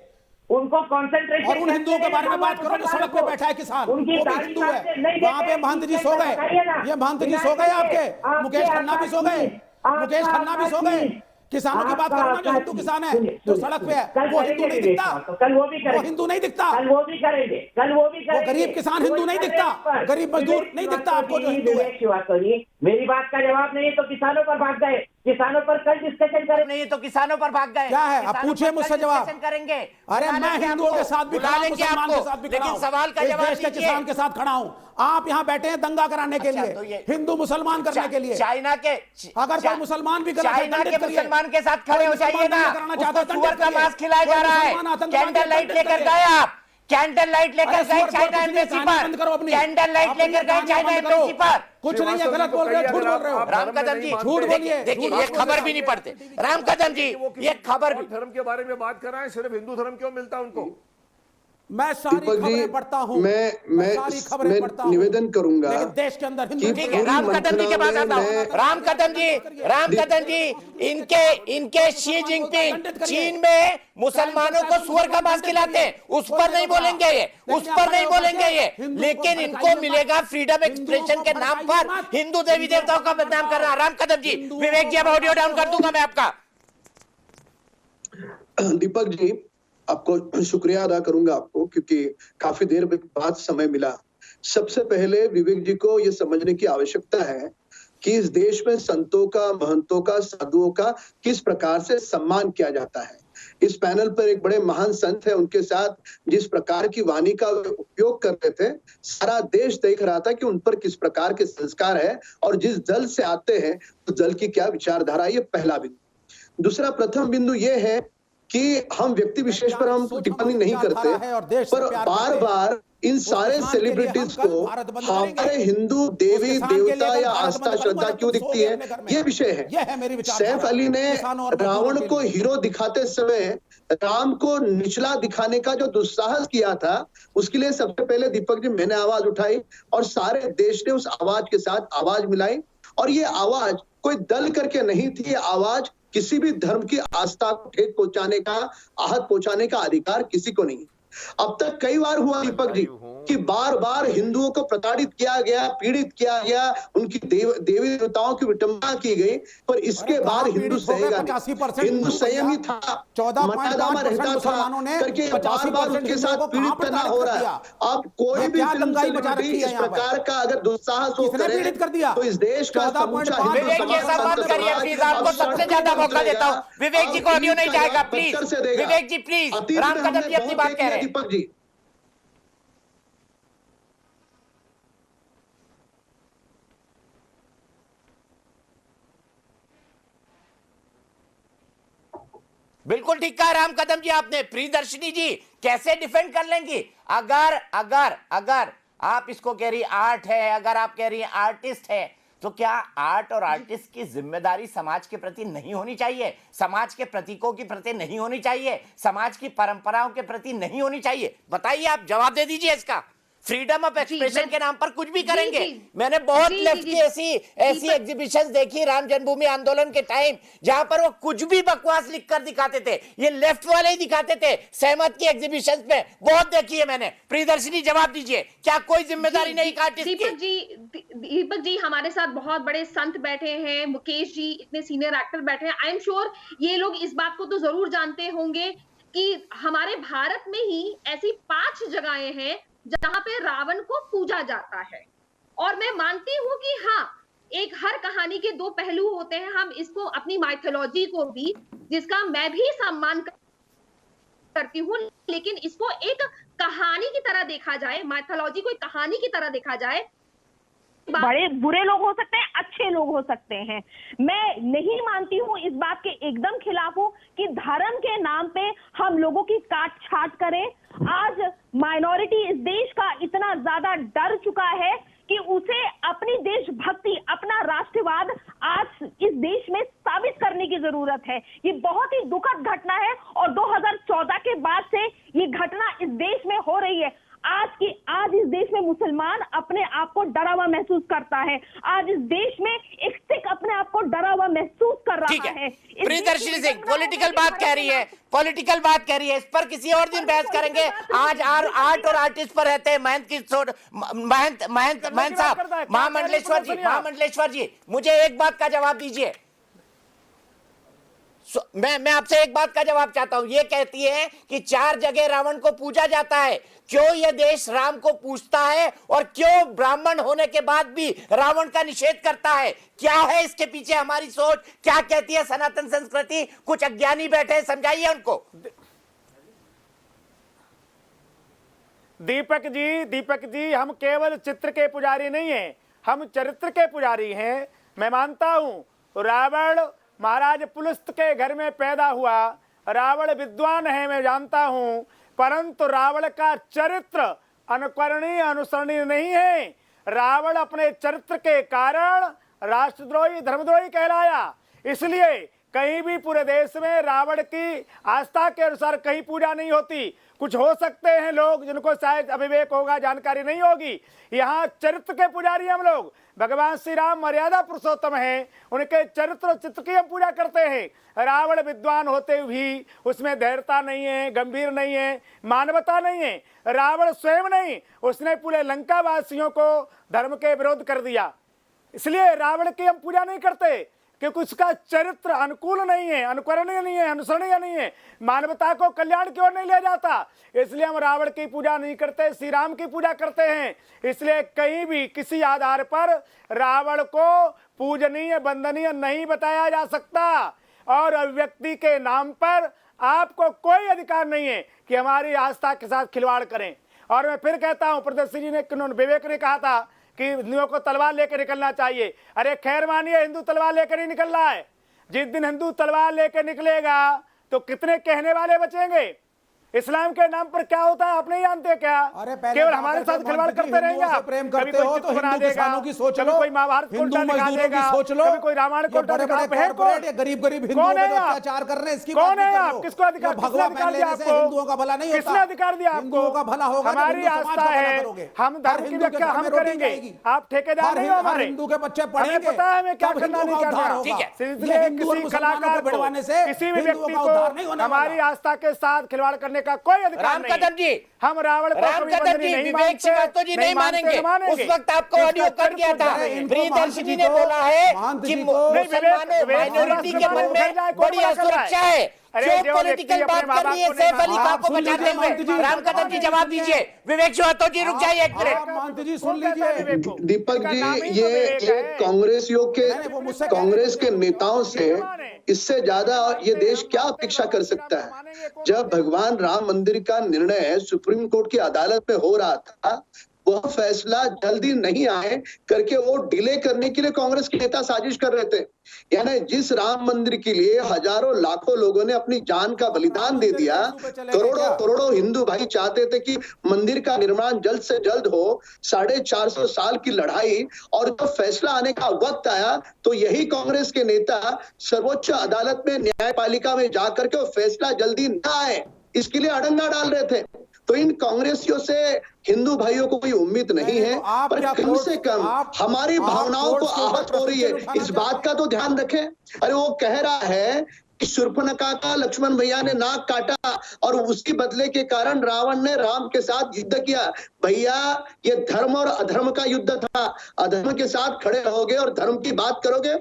[SPEAKER 12] उनको कॉन्सेंट्रेशन
[SPEAKER 8] और उन हिंदुओं के बारे में बात करो जो सड़क पे बैठा है किसान, वो भी हिंदू है। वहां पे महंत जी सो गए, ये महंत जी सो गए आपके, मुकेश खन्ना भी सो गए, मुकेश खन्ना भी सो गए। किसानों की बात करो ना, जो हिंदू किसान है जो सड़क पे है, वो हिंदू नहीं दिखता,
[SPEAKER 12] कल वो भी करेंगे,
[SPEAKER 8] वो हिंदू नहीं दिखता,
[SPEAKER 12] कल वो भी करेंगे, कल वो भी
[SPEAKER 8] वो
[SPEAKER 12] करेंगे।
[SPEAKER 8] गरीब किसान हिंदू नहीं दिखता, गरीब मजदूर नहीं दिखता आपको जो हिंदू है।
[SPEAKER 12] विवेक श्रीवास्तव जी, मेरी बात का जवाब नहीं है तो किसानों पर भाग गए, किसानों पर कल डिस्कशन करें।
[SPEAKER 1] नहीं तो किसानों पर भाग गए।
[SPEAKER 8] क्या है आप पूछिए मुझसे जवाब
[SPEAKER 1] करेंगे।
[SPEAKER 8] अरे मैं हिंदुओं के साथ भी खड़ा हूं, मुसलमान के साथ भी खड़ा हूं,
[SPEAKER 1] लेकिन सवाल का
[SPEAKER 8] इस
[SPEAKER 1] जवाब
[SPEAKER 8] देश के किसान के साथ खड़ा हूं। आप यहाँ बैठे हैं दंगा कराने के लिए, हिंदू मुसलमान करने के लिए।
[SPEAKER 1] चाइना के
[SPEAKER 8] अगर कोई मुसलमान भी
[SPEAKER 1] चाइना के मुसलमान के साथ खड़े हो जाइए ना, उसको सुअर का मांस खिलाया जा रहा है। कैंडल लाइट लेकर गए आप, कैंडल लाइट लेकर गए चाइना एम्बेसी पर, कैंडल लाइट लेकर गए चाइना एम्बेसी पर।
[SPEAKER 8] कुछ नहीं है, गलत बोल रहे हो, झूठ बोल रहे हो।
[SPEAKER 1] राम कदम जी
[SPEAKER 8] झूठ बोलिए,
[SPEAKER 1] देखिए ये खबर भी नहीं पढ़ते। राम कदम जी ये खबर भी
[SPEAKER 7] धर्म के बारे में बात कर रहे हैं, सिर्फ हिंदू धर्म क्यों मिलता है उनको?
[SPEAKER 8] मैं सारी खबरें पढ़ता हूँ,
[SPEAKER 10] मैं
[SPEAKER 8] सारी खबरें पढ़ता हूँ,
[SPEAKER 10] निवेदन करूंगा
[SPEAKER 8] लेकिन देश के अंदर हिंदू
[SPEAKER 1] ठीक है। राम कदम जी के पास आता हूँ। राम कदम जी इनके शी जिनपिंग चीन में मुसलमानों को सुअर का मांस खिलाते हैं, उस पर नहीं बोलेंगे ये, उस पर नहीं बोलेंगे ये, लेकिन इनको मिलेगा फ्रीडम एक्सप्रेशन के नाम पर हिंदू देवी देवताओं का बदनाम कर रहा। राम कदम जी, विवेक जी अब ऑडियो डाउन कर दूंगा मैं आपका।
[SPEAKER 10] दीपक जी, आपको शुक्रिया अदा करूंगा आपको, क्योंकि काफी देर बाद समय मिला। सबसे पहले विवेक जी को यह समझने की आवश्यकता है कि इस देश में संतों का, महंतों का, साधुओं का किस प्रकार से सम्मान किया जाता है। इस पैनल पर एक बड़े महान संत है, उनके साथ जिस प्रकार की वाणी का उपयोग कर रहे थे, सारा देश देख रहा था कि उन पर किस प्रकार के संस्कार है और जिस दल से आते हैं उस दल की क्या विचारधारा। ये पहला बिंदु। दूसरा, प्रथम बिंदु ये है कि हम व्यक्ति विशेष पर हम टिप्पणी नहीं करते, पर बार बार इन सारे सेलिब्रिटीज को हमारे हिंदू देवी देवता या आस्था श्रद्धा क्यों दिखती है, ये विषय है। सैफ अली ने रावण को हीरो दिखाते समय राम को निचला दिखाने का जो दुस्साहस किया था, उसके लिए सबसे पहले दीपक जी मैंने आवाज उठाई और सारे देश ने उस आवाज के साथ आवाज मिलाई। और ये आवाज कोई दल करके नहीं थी, ये आवाज किसी भी धर्म की आस्था को ठेस पहुंचाने का, आहत पहुंचाने का अधिकार किसी को नहीं। अब तक कई बार हुआ दीपक जी कि बार बार हिंदुओं को प्रताड़ित किया गया, पीड़ित किया गया, उनकी देवी देवताओं की विटंबना की गई, पर इसके बाद हिंदू सहेगा नहीं। हिंदू संयमी था, मर्यादा रहता था करके बार बार उनके साथ पीड़ित करना हो रहा है। अब कोई भी इस प्रकार का अगर दुस्साहस हो करे तो इस देश का समूचा
[SPEAKER 1] आपको सबसे ज्यादा मौका देता हूँ। विवेक जी को ऑडियो नहीं जाएगा प्लीज, विवेक जी प्लीज। राम कदम जी अपनी बात कह रहे हैं।
[SPEAKER 10] दीपक जी,
[SPEAKER 1] बिल्कुल ठीक कहा राम कदम जी आपने। प्रियदर्शनी जी कैसे डिफेंड कर लेंगी अगर अगर अगर आप इसको कह रही आर्ट है, अगर आप कह रही हैं आर्टिस्ट है, तो क्या आर्ट और आर्टिस्ट की जिम्मेदारी समाज के प्रति नहीं होनी चाहिए? समाज के प्रतीकों के प्रति नहीं होनी चाहिए? समाज की परंपराओं के प्रति नहीं होनी चाहिए? बताइए, आप जवाब दे दीजिए इसका। फ्रीडम ऑफ एक्सप्रेशन
[SPEAKER 6] मैं-
[SPEAKER 1] के नाम पर कुछ भी करेंगे।
[SPEAKER 6] जी।
[SPEAKER 1] मैंने बहुत
[SPEAKER 6] जी,
[SPEAKER 1] लेफ्ट
[SPEAKER 6] जी,
[SPEAKER 1] की ऐसी
[SPEAKER 6] दीपक-
[SPEAKER 1] एग्जीबिशंस देखी राम जन्मभूमि आंदोलन के टाइम, जहां पर वो कुछ भी बकवास लिखकर दिखाते थे। ये लेफ्ट वाले ही दिखाते थे सहमत की एग्जीबिशंस में, बहुत देखी है मैंने। प्रियदर्शनी जवाब दीजिए, क्या कोई जिम्मेदारी नहीं आर्टिस्ट की?
[SPEAKER 6] दीपक जी हमारे साथ बहुत बड़े संत बैठे हैं, मुकेश जी इतने सीनियर एक्टर बैठे हैं। आई एम श्योर ये लोग इस बात को तो जरूर जानते होंगे कि हमारे भारत में ही ऐसी 5 जगहें हैं जहां पे रावण को पूजा जाता है। और मैं मानती हूं कि हाँ, एक हर कहानी के 2 पहलू होते हैं। हम इसको अपनी माइथोलॉजी को भी, जिसका मैं भी सम्मान करती हूँ, लेकिन इसको एक कहानी की तरह देखा जाए, माइथोलॉजी को एक कहानी की तरह देखा जाए।
[SPEAKER 12] बड़े बुरे लोग हो सकते हैं, अच्छे लोग हो सकते हैं। मैं नहीं मानती हूँ, इस बात के एकदम खिलाफ हूँ कि धर्म के नाम पे हम लोगों की काट छाट करें। आज माइनॉरिटी इस देश का इतना ज्यादा डर चुका है कि उसे अपनी देशभक्ति, अपना राष्ट्रवाद आज इस देश में साबित करने की जरूरत है। ये बहुत ही दुखद घटना है और 2014 के बाद से ये घटना इस देश में हो रही है। आज इस देश में मुसलमान अपने आप को डरा हुआ महसूस करता है। आज इस देश में एक सिख अपने आप को डरा हुआ महसूस कर रहा है।
[SPEAKER 1] प्रियदर्शनी सिंह पॉलिटिकल बात कह रही है, पॉलिटिकल बात कह रही है, इस पर किसी और दिन बहस करेंगे। आज आर्ट और आर्टिस्ट पर रहते हैं महंत साहब, महामंडलेश्वर जी, मुझे एक बात का जवाब दीजिए। मैं आपसे एक बात का जवाब चाहता हूं। ये कहती है कि 4 जगह रावण को पूजा जाता है, क्यों यह देश राम को पूजता है और क्यों ब्राह्मण होने के बाद भी रावण का निषेध करता है? क्या है इसके पीछे हमारी सोच? क्या कहती है सनातन संस्कृति? कुछ अज्ञानी बैठे हैं, समझाइए उनको।
[SPEAKER 9] दीपक जी हम केवल चित्र के पुजारी नहीं हैं, हम चरित्र के पुजारी हैं। मैं मानता हूं रावण महाराज पुलस्त के घर में पैदा हुआ, रावण विद्वान है, मैं जानता हूं, परंतु रावण का चरित्र अनुकरणीय अनुसरणीय नहीं है। रावण अपने चरित्र के कारण राष्ट्रद्रोही धर्मद्रोही कहलाया। इसलिए कहीं भी पूरे देश में रावण की आस्था के अनुसार कहीं पूजा नहीं होती। कुछ हो सकते हैं लोग जिनको शायद अविवेक होगा, जानकारी नहीं होगी। यहाँ चरित्र के पुजारी हम लोग, भगवान श्री राम मर्यादा पुरुषोत्तम हैं, उनके चरित्र और चित्र की हम पूजा करते हैं। रावण विद्वान होते भी उसमें धैर्यता नहीं है, गंभीर नहीं है, मानवता नहीं है। रावण स्वयं नहीं, उसने पूरे लंका वासियों को धर्म के विरोध कर दिया। इसलिए रावण की हम पूजा नहीं करते क्योंकि उसका चरित्र अनुकूल नहीं है, अनुकरणीय नहीं है, अनुसरणीय नहीं है, मानवता को कल्याण की ओर नहीं ले जाता। इसलिए हम रावण की पूजा नहीं करते, श्री राम की पूजा करते हैं। इसलिए कहीं भी किसी आधार पर रावण को पूजनीय वंदनीय नहीं बताया जा सकता। और अभिव्यक्ति के नाम पर आपको कोई अधिकार नहीं है कि हमारी आस्था के साथ खिलवाड़ करें। और मैं फिर कहता हूं, प्रियदर्शनी ने, विवेक ने कहा था कि हिंदुओं को तलवार लेकर निकलना चाहिए। अरे खैर मानिए, हिंदू तलवार लेकर ही निकल रहा है। जिस दिन हिंदू तलवार लेकर निकलेगा तो कितने कहने वाले बचेंगे? इस्लाम के नाम पर क्या होता है आप नहीं जानते क्या? केवल हमारे साथ खिलवाड़ करते रहेंगे आप।
[SPEAKER 8] प्रेम करते हो तो हिंदू किसानों की सोच लो,
[SPEAKER 9] कोई महाभारत को उल्टा दिखा देगा,
[SPEAKER 8] सोच लो,
[SPEAKER 9] कोई रामायण को उल्टा दिखा देगा।
[SPEAKER 8] गरीब हिंदुओं पे अत्याचार कर रहे हैं, इसकी
[SPEAKER 9] कौन है आप? किसको अधिकार दिया आपको?
[SPEAKER 8] हिंदुओं का भला नहीं होता।
[SPEAKER 9] किसने अधिकार दिया आपको?
[SPEAKER 8] हिंदुओं का भला होगा,
[SPEAKER 9] हमारी आस्था है, हम धर्म की व्याख्या हम करेंगे, आप ठेकेदार नहीं हो हमारे।
[SPEAKER 8] हिंदू के बच्चे पढ़ेंगे,
[SPEAKER 9] पता है हमें क्या करना नहीं करना।
[SPEAKER 1] ठीक है,
[SPEAKER 9] किसी कलाकार को, किसी भी व्यक्ति को हमारी आस्था के साथ खिलवाड़ करने का कोई अधिकार
[SPEAKER 1] कदम जी,
[SPEAKER 9] हम रावण
[SPEAKER 1] विवेक श्रीवास्तव जी नहीं मानेंगे। उस वक्त आपको ऑडियो कट गया था, प्रियदर्शनी ने बोला है कि मुसलमानों माइनॉरिटी के मन में बड़ी असुरक्षा है। जो पॉलिटिकल बात कर रही है सैफ अली खान को बचाते हुए, राम कदम जी जवाब दीजिए। विवेक श्रीवास्तव जी रुक जाइए एक मिनट।
[SPEAKER 8] जी सुन लीजिए।
[SPEAKER 10] दीपक जी, ये कांग्रेस के नेताओं से इससे ज्यादा ये देश क्या अपेक्षा कर सकता है? जब भगवान राम मंदिर का निर्णय सुप्रीम कोर्ट की अदालत में हो रहा था, वह फैसला जल्दी नहीं आए करके वो डिले करने के लिए कांग्रेस के नेता साजिश कर रहे थे। यानी जिस राम मंदिर के लिए हजारों लाखों लोगों ने अपनी जान का बलिदान दे दिया, करोड़ों हिंदू भाई चाहते थे कि मंदिर का निर्माण जल्द से जल्द हो, 450 साल की लड़ाई, और जब फैसला आने का वक्त आया तो यही कांग्रेस के नेता सर्वोच्च अदालत में, न्यायपालिका में जाकर के फैसला जल्दी न आए इसके लिए अड़ंगा डाल रहे थे। तो इन कांग्रेसियों से हिंदू भाइयों को कोई उम्मीद नहीं है, पर कम से कम हमारी भावनाओं को आहत हो रही है, इस बात का तो ध्यान रखें। अरे वो कह रहा है कि शूर्पणखा का लक्ष्मण भैया ने नाक काटा और उसके बदले के कारण रावण ने राम के साथ युद्ध किया। भैया ये धर्म और अधर्म का युद्ध था, अधर्म के साथ खड़े रहोगे और धर्म की बात करोगे,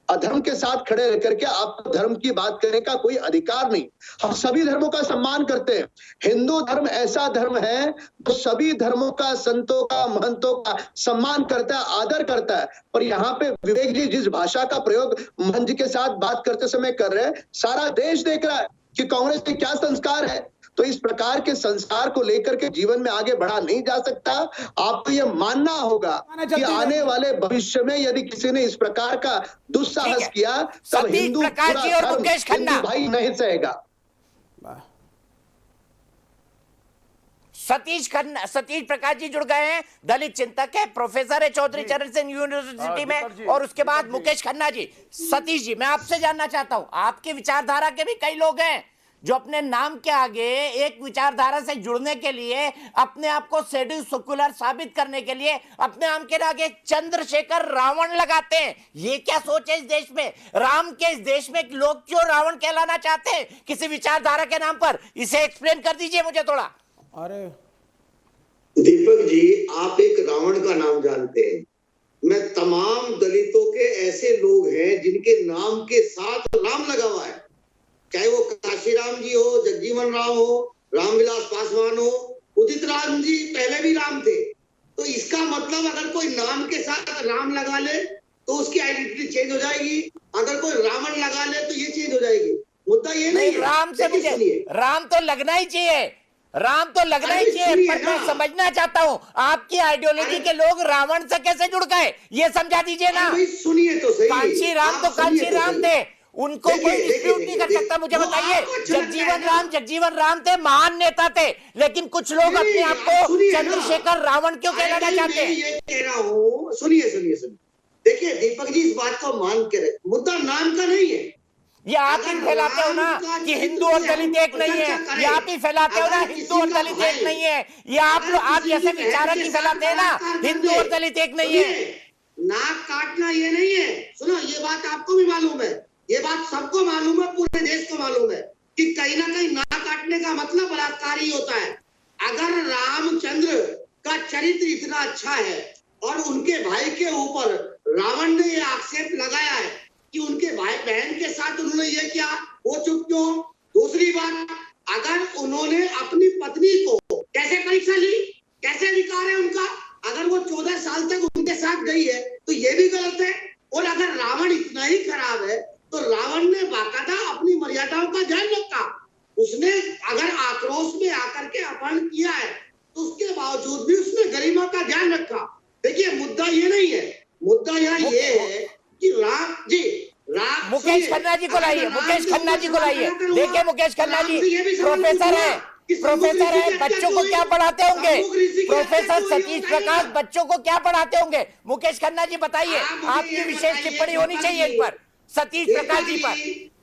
[SPEAKER 10] अधर्म के साथ खड़े रह करके आपको धर्म की बात करने का कोई अधिकार नहीं। हम सभी धर्मों का सम्मान करते हैं। हिंदू धर्म ऐसा धर्म है जो सभी धर्मों का, संतों का, महंतों का सम्मान करता है, आदर करता है। पर यहाँ पे विवेक जी जिस भाषा का प्रयोग मंच के साथ बात करते समय कर रहे हैं, सारा देश देख रहा है कि कांग्रेस के क्या संस्कार है। तो इस प्रकार के संस्कार को लेकर के जीवन में आगे बढ़ा नहीं जा सकता। आपको यह मानना होगा कि आने वाले भविष्य में यदि किसी ने इस प्रकार का दुस्साहस किया तब हिंदू भाई नहीं सहेगा।
[SPEAKER 1] सतीश प्रकाश जी जुड़ गए हैं, दलित चिंतक है, प्रोफेसर है चौधरी चरण सिंह यूनिवर्सिटी में, और उसके बाद मुकेश खन्ना जी। सतीश जी, मैं आपसे जानना चाहता हूं, आपकी विचारधारा के भी कई लोग हैं जो अपने नाम के आगे एक विचारधारा से जुड़ने के लिए, अपने आप को शेड्यूल सेकुलर साबित करने के लिए अपने नाम के आगे चंद्रशेखर रावण लगाते हैं। ये क्या सोच है इस देश में? राम के इस देश में लोग क्यों रावण कहलाना चाहते हैं किसी विचारधारा के नाम पर? इसे एक्सप्लेन कर दीजिए मुझे थोड़ा।
[SPEAKER 8] अरे
[SPEAKER 13] दीपक जी, आप एक रावण का नाम जानते हैं, मैं तमाम दलितों के ऐसे लोग हैं जिनके नाम के साथ राम लगा हुआ है, चाहे वो काशीराम जी हो, जगजीवन राम हो, रामविलास पासवान हो, उदित राम जी पहले भी राम थे। तो इसका मतलब अगर कोई नाम के साथ राम लगा ले तो उसकी आइडेंटिटी चेंज हो जाएगी, अगर कोई रावण लगा ले तो ये चेंज हो जाएगी। मुद्दा ये नहीं है।
[SPEAKER 1] राम से मुझे राम तो लगना ही चाहिए, राम तो लगना ही चाहिए, पर मैं समझना चाहता हूँ आपकी आइडियोलॉजी के लोग रावण से कैसे जुड़ गए, ये समझा दीजिए ना।
[SPEAKER 13] सुनिए तो सही,
[SPEAKER 1] कांची राम तो कांची राम थे, उनको कोई डिस्प्यूट नहीं कर सकता। मुझे बताइए, जगजीवन राम थे, महान नेता थे, लेकिन कुछ लोग अपने आप को चंद्रशेखर रावण क्यों कहलाना चाहते हैं?
[SPEAKER 13] ये कह रहा हूँ, सुनिए, देखिए दीपक जी, इस बात को मान के रहे, मुद्दा नाम का नहीं है।
[SPEAKER 1] ये आप ही फैलाते हो ना कि हिंदू और दलित एक नहीं है, ये आप ही फैलाते हो ना हिंदू और दलित एक नहीं है, ये आप जैसे विचारक ही फैलाते हैं ना हिंदू और दलित एक नहीं है।
[SPEAKER 13] नाक काटना ये नहीं है, सुनो, ये बात आपको भी मालूम है, ये बात सबको मालूम है, पूरे देश को मालूम है कि कहीं ना कहीं नाक काटने का मतलब बलात्कार ही होता है। अगर रामचंद्र का चरित्र इतना अच्छा है और उनके भाई के ऊपर रावण ने ये आक्षेप लगाया है कि उनके भाई बहन के साथ उन्होंने ये किया, वो चुप क्यों? दूसरी बात, अगर उन्होंने अपनी पत्नी को कैसे परीक्षा ली, कैसे अधिकार है उनका, अगर वो 14 साल तक उनके साथ गई है तो ये भी गलत है। और अगर रावण इतना ही खराब है तो रावण ने बाकायदा अपनी मर्यादाओं का ध्यान रखा। उसने अगर आक्रोश में आकर के अपहरण किया है तो उसके बावजूद भी उसने गरिमा का ध्यान रखा। देखिए, मुद्दा ये नहीं है, मुद्दा यहाँ ये है कि राम
[SPEAKER 1] मुकेश खन्ना जी को लाइए, मुकेश खन्ना जी को लाइए। देखिए मुकेश खन्ना जी प्रोफेसर है, बच्चों को क्या पढ़ाते होंगे? प्रोफेसर सतीश प्रकाश बच्चों को क्या पढ़ाते होंगे? मुकेश खन्ना जी बताइए, आपकी विशेष टिप्पणी होनी चाहिए इन पर, सतीश प्रकाश जी पर।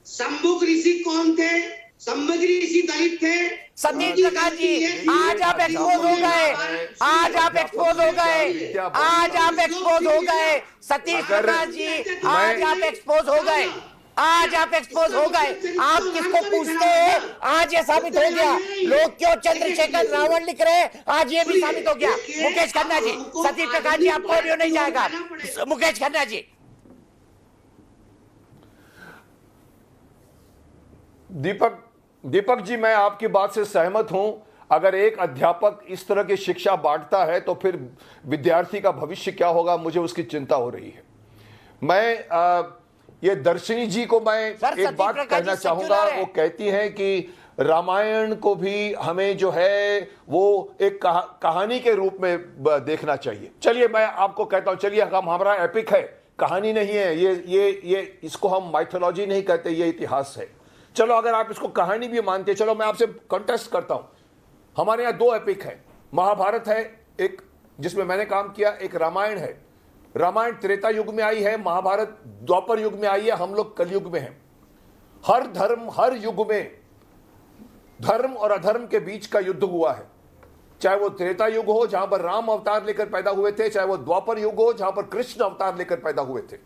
[SPEAKER 13] शंभुक ऋषि कौन थे? शंभुक ऋषि दलित थे।
[SPEAKER 1] सतीश प्रकाश जी, आज आप एक्सपोज हो गए, आज आप एक्सपोज हो गए, आज आप एक्सपोज हो गए। सतीश प्रकाश जी, आज आप एक्सपोज हो गए, आज आप एक्सपोज हो गए। आप किसको पूछते हैं? आज ये साबित हो गया। लोग क्यों चंद्रशेखर रावण लिख रहे हैं, आज ये भी साबित हो गया। मुकेश खन्ना जी, सतीश प्रकाश जी आपको ऑडियो नहीं जाएगा। मुकेश खन्ना जी।
[SPEAKER 7] दीपक जी, मैं आपकी बात से सहमत हूं। अगर एक अध्यापक इस तरह की शिक्षा बांटता है तो फिर विद्यार्थी का भविष्य क्या होगा, मुझे उसकी चिंता हो रही है। मैं ये दर्शनी जी को मैं एक बात कहना चाहूंगा। वो कहती हैं कि रामायण को भी हमें जो है वो एक कहानी के रूप में देखना चाहिए। चलिए मैं आपको कहता हूं, चलिए हमारा एपिक है, कहानी नहीं है ये इसको हम माइथोलॉजी नहीं कहते, ये इतिहास है। चलो अगर आप इसको कहानी भी मानते हैं, चलो मैं आपसे कंटेस्ट करता हूं। हमारे यहाँ 2 एपिक है, महाभारत है एक जिसमें मैंने काम किया, एक रामायण है। रामायण त्रेता युग में आई है, महाभारत द्वापर युग में आई है, हम लोग कलयुग में हैं। हर धर्म हर युग में धर्म और अधर्म के बीच का युद्ध हुआ है। चाहे वो त्रेता युग हो जहां पर राम अवतार लेकर पैदा हुए थे, चाहे वो द्वापर युग हो जहां पर कृष्ण अवतार लेकर पैदा हुए थे।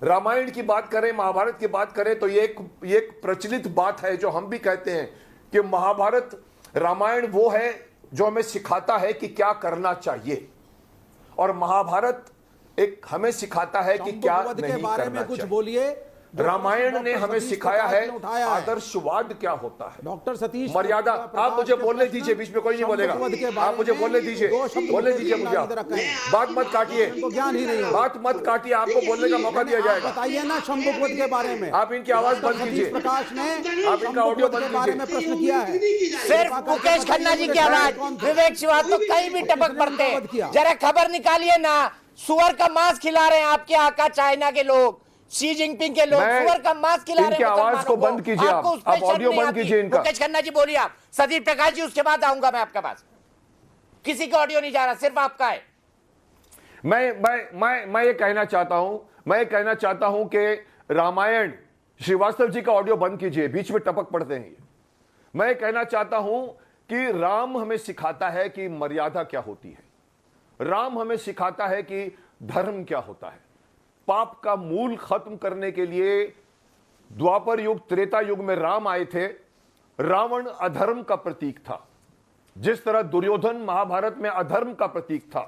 [SPEAKER 7] रामायण की बात करें, महाभारत की बात करें तो ये एक प्रचलित बात है जो हम भी कहते हैं कि महाभारत, रामायण वो है जो हमें सिखाता है कि क्या करना चाहिए, और महाभारत एक हमें सिखाता है कि क्या नहीं करना चाहिए।
[SPEAKER 8] बोलिए।
[SPEAKER 7] रामायण ने हमें सिखाया है आदर्शवाद क्या होता है,
[SPEAKER 8] डॉक्टर सतीश
[SPEAKER 7] मर्यादा। आप मुझे बोलने दीजिए, बीच में कोई नहीं बोलेगा। आप मुझे बोलने दीजिए, बोलने दीजिए मुझे। आप बात मत काटिए, बात मत काटिए, आपको बोलने का मौका दिया जाएगा।
[SPEAKER 8] बताइए ना शंभुवध के बारे में।
[SPEAKER 7] आप इनकी आवाज बंद कीजिए।
[SPEAKER 8] प्रकाश ने
[SPEAKER 7] आप इनका ऑडियो बंद कीजिए।
[SPEAKER 8] प्रश्न किया है।
[SPEAKER 1] सिर्फ मुकेश खन्ना जी की आवाज, विवेक श्रीवास्तव तो कहीं भी टपक पड़ते हैं। जरा खबर निकालिए ना, सुअर का मांस खिला रहे हैं आपके आका चाइना के लोग, शी जिनपिंग के लोग सुअर का मांस खिला रहे हैं।
[SPEAKER 7] आवाज को बंद कीजिए, आप ऑडियो बंद कीजिए इनका।
[SPEAKER 1] मुकेश खन्ना जी बोलिए आप। सतीश प्रकाश जी उसके बाद आऊंगा मैं आपके पास। किसी का ऑडियो नहीं जा रहा, सिर्फ आपका है।
[SPEAKER 7] मैं ये कहना चाहता हूं कि रामायण, श्रीवास्तव जी का ऑडियो बंद कीजिए, बीच में टपक पड़ते हैं ये। मैं ये कहना चाहता हूं कि राम हमें सिखाता है कि मर्यादा क्या होती है। राम हमें सिखाता है कि धर्म क्या होता है। पाप का मूल खत्म करने के लिए द्वापर युग, त्रेता युग में राम आए थे। रावण अधर्म का प्रतीक था, जिस तरह दुर्योधन महाभारत में अधर्म का प्रतीक था।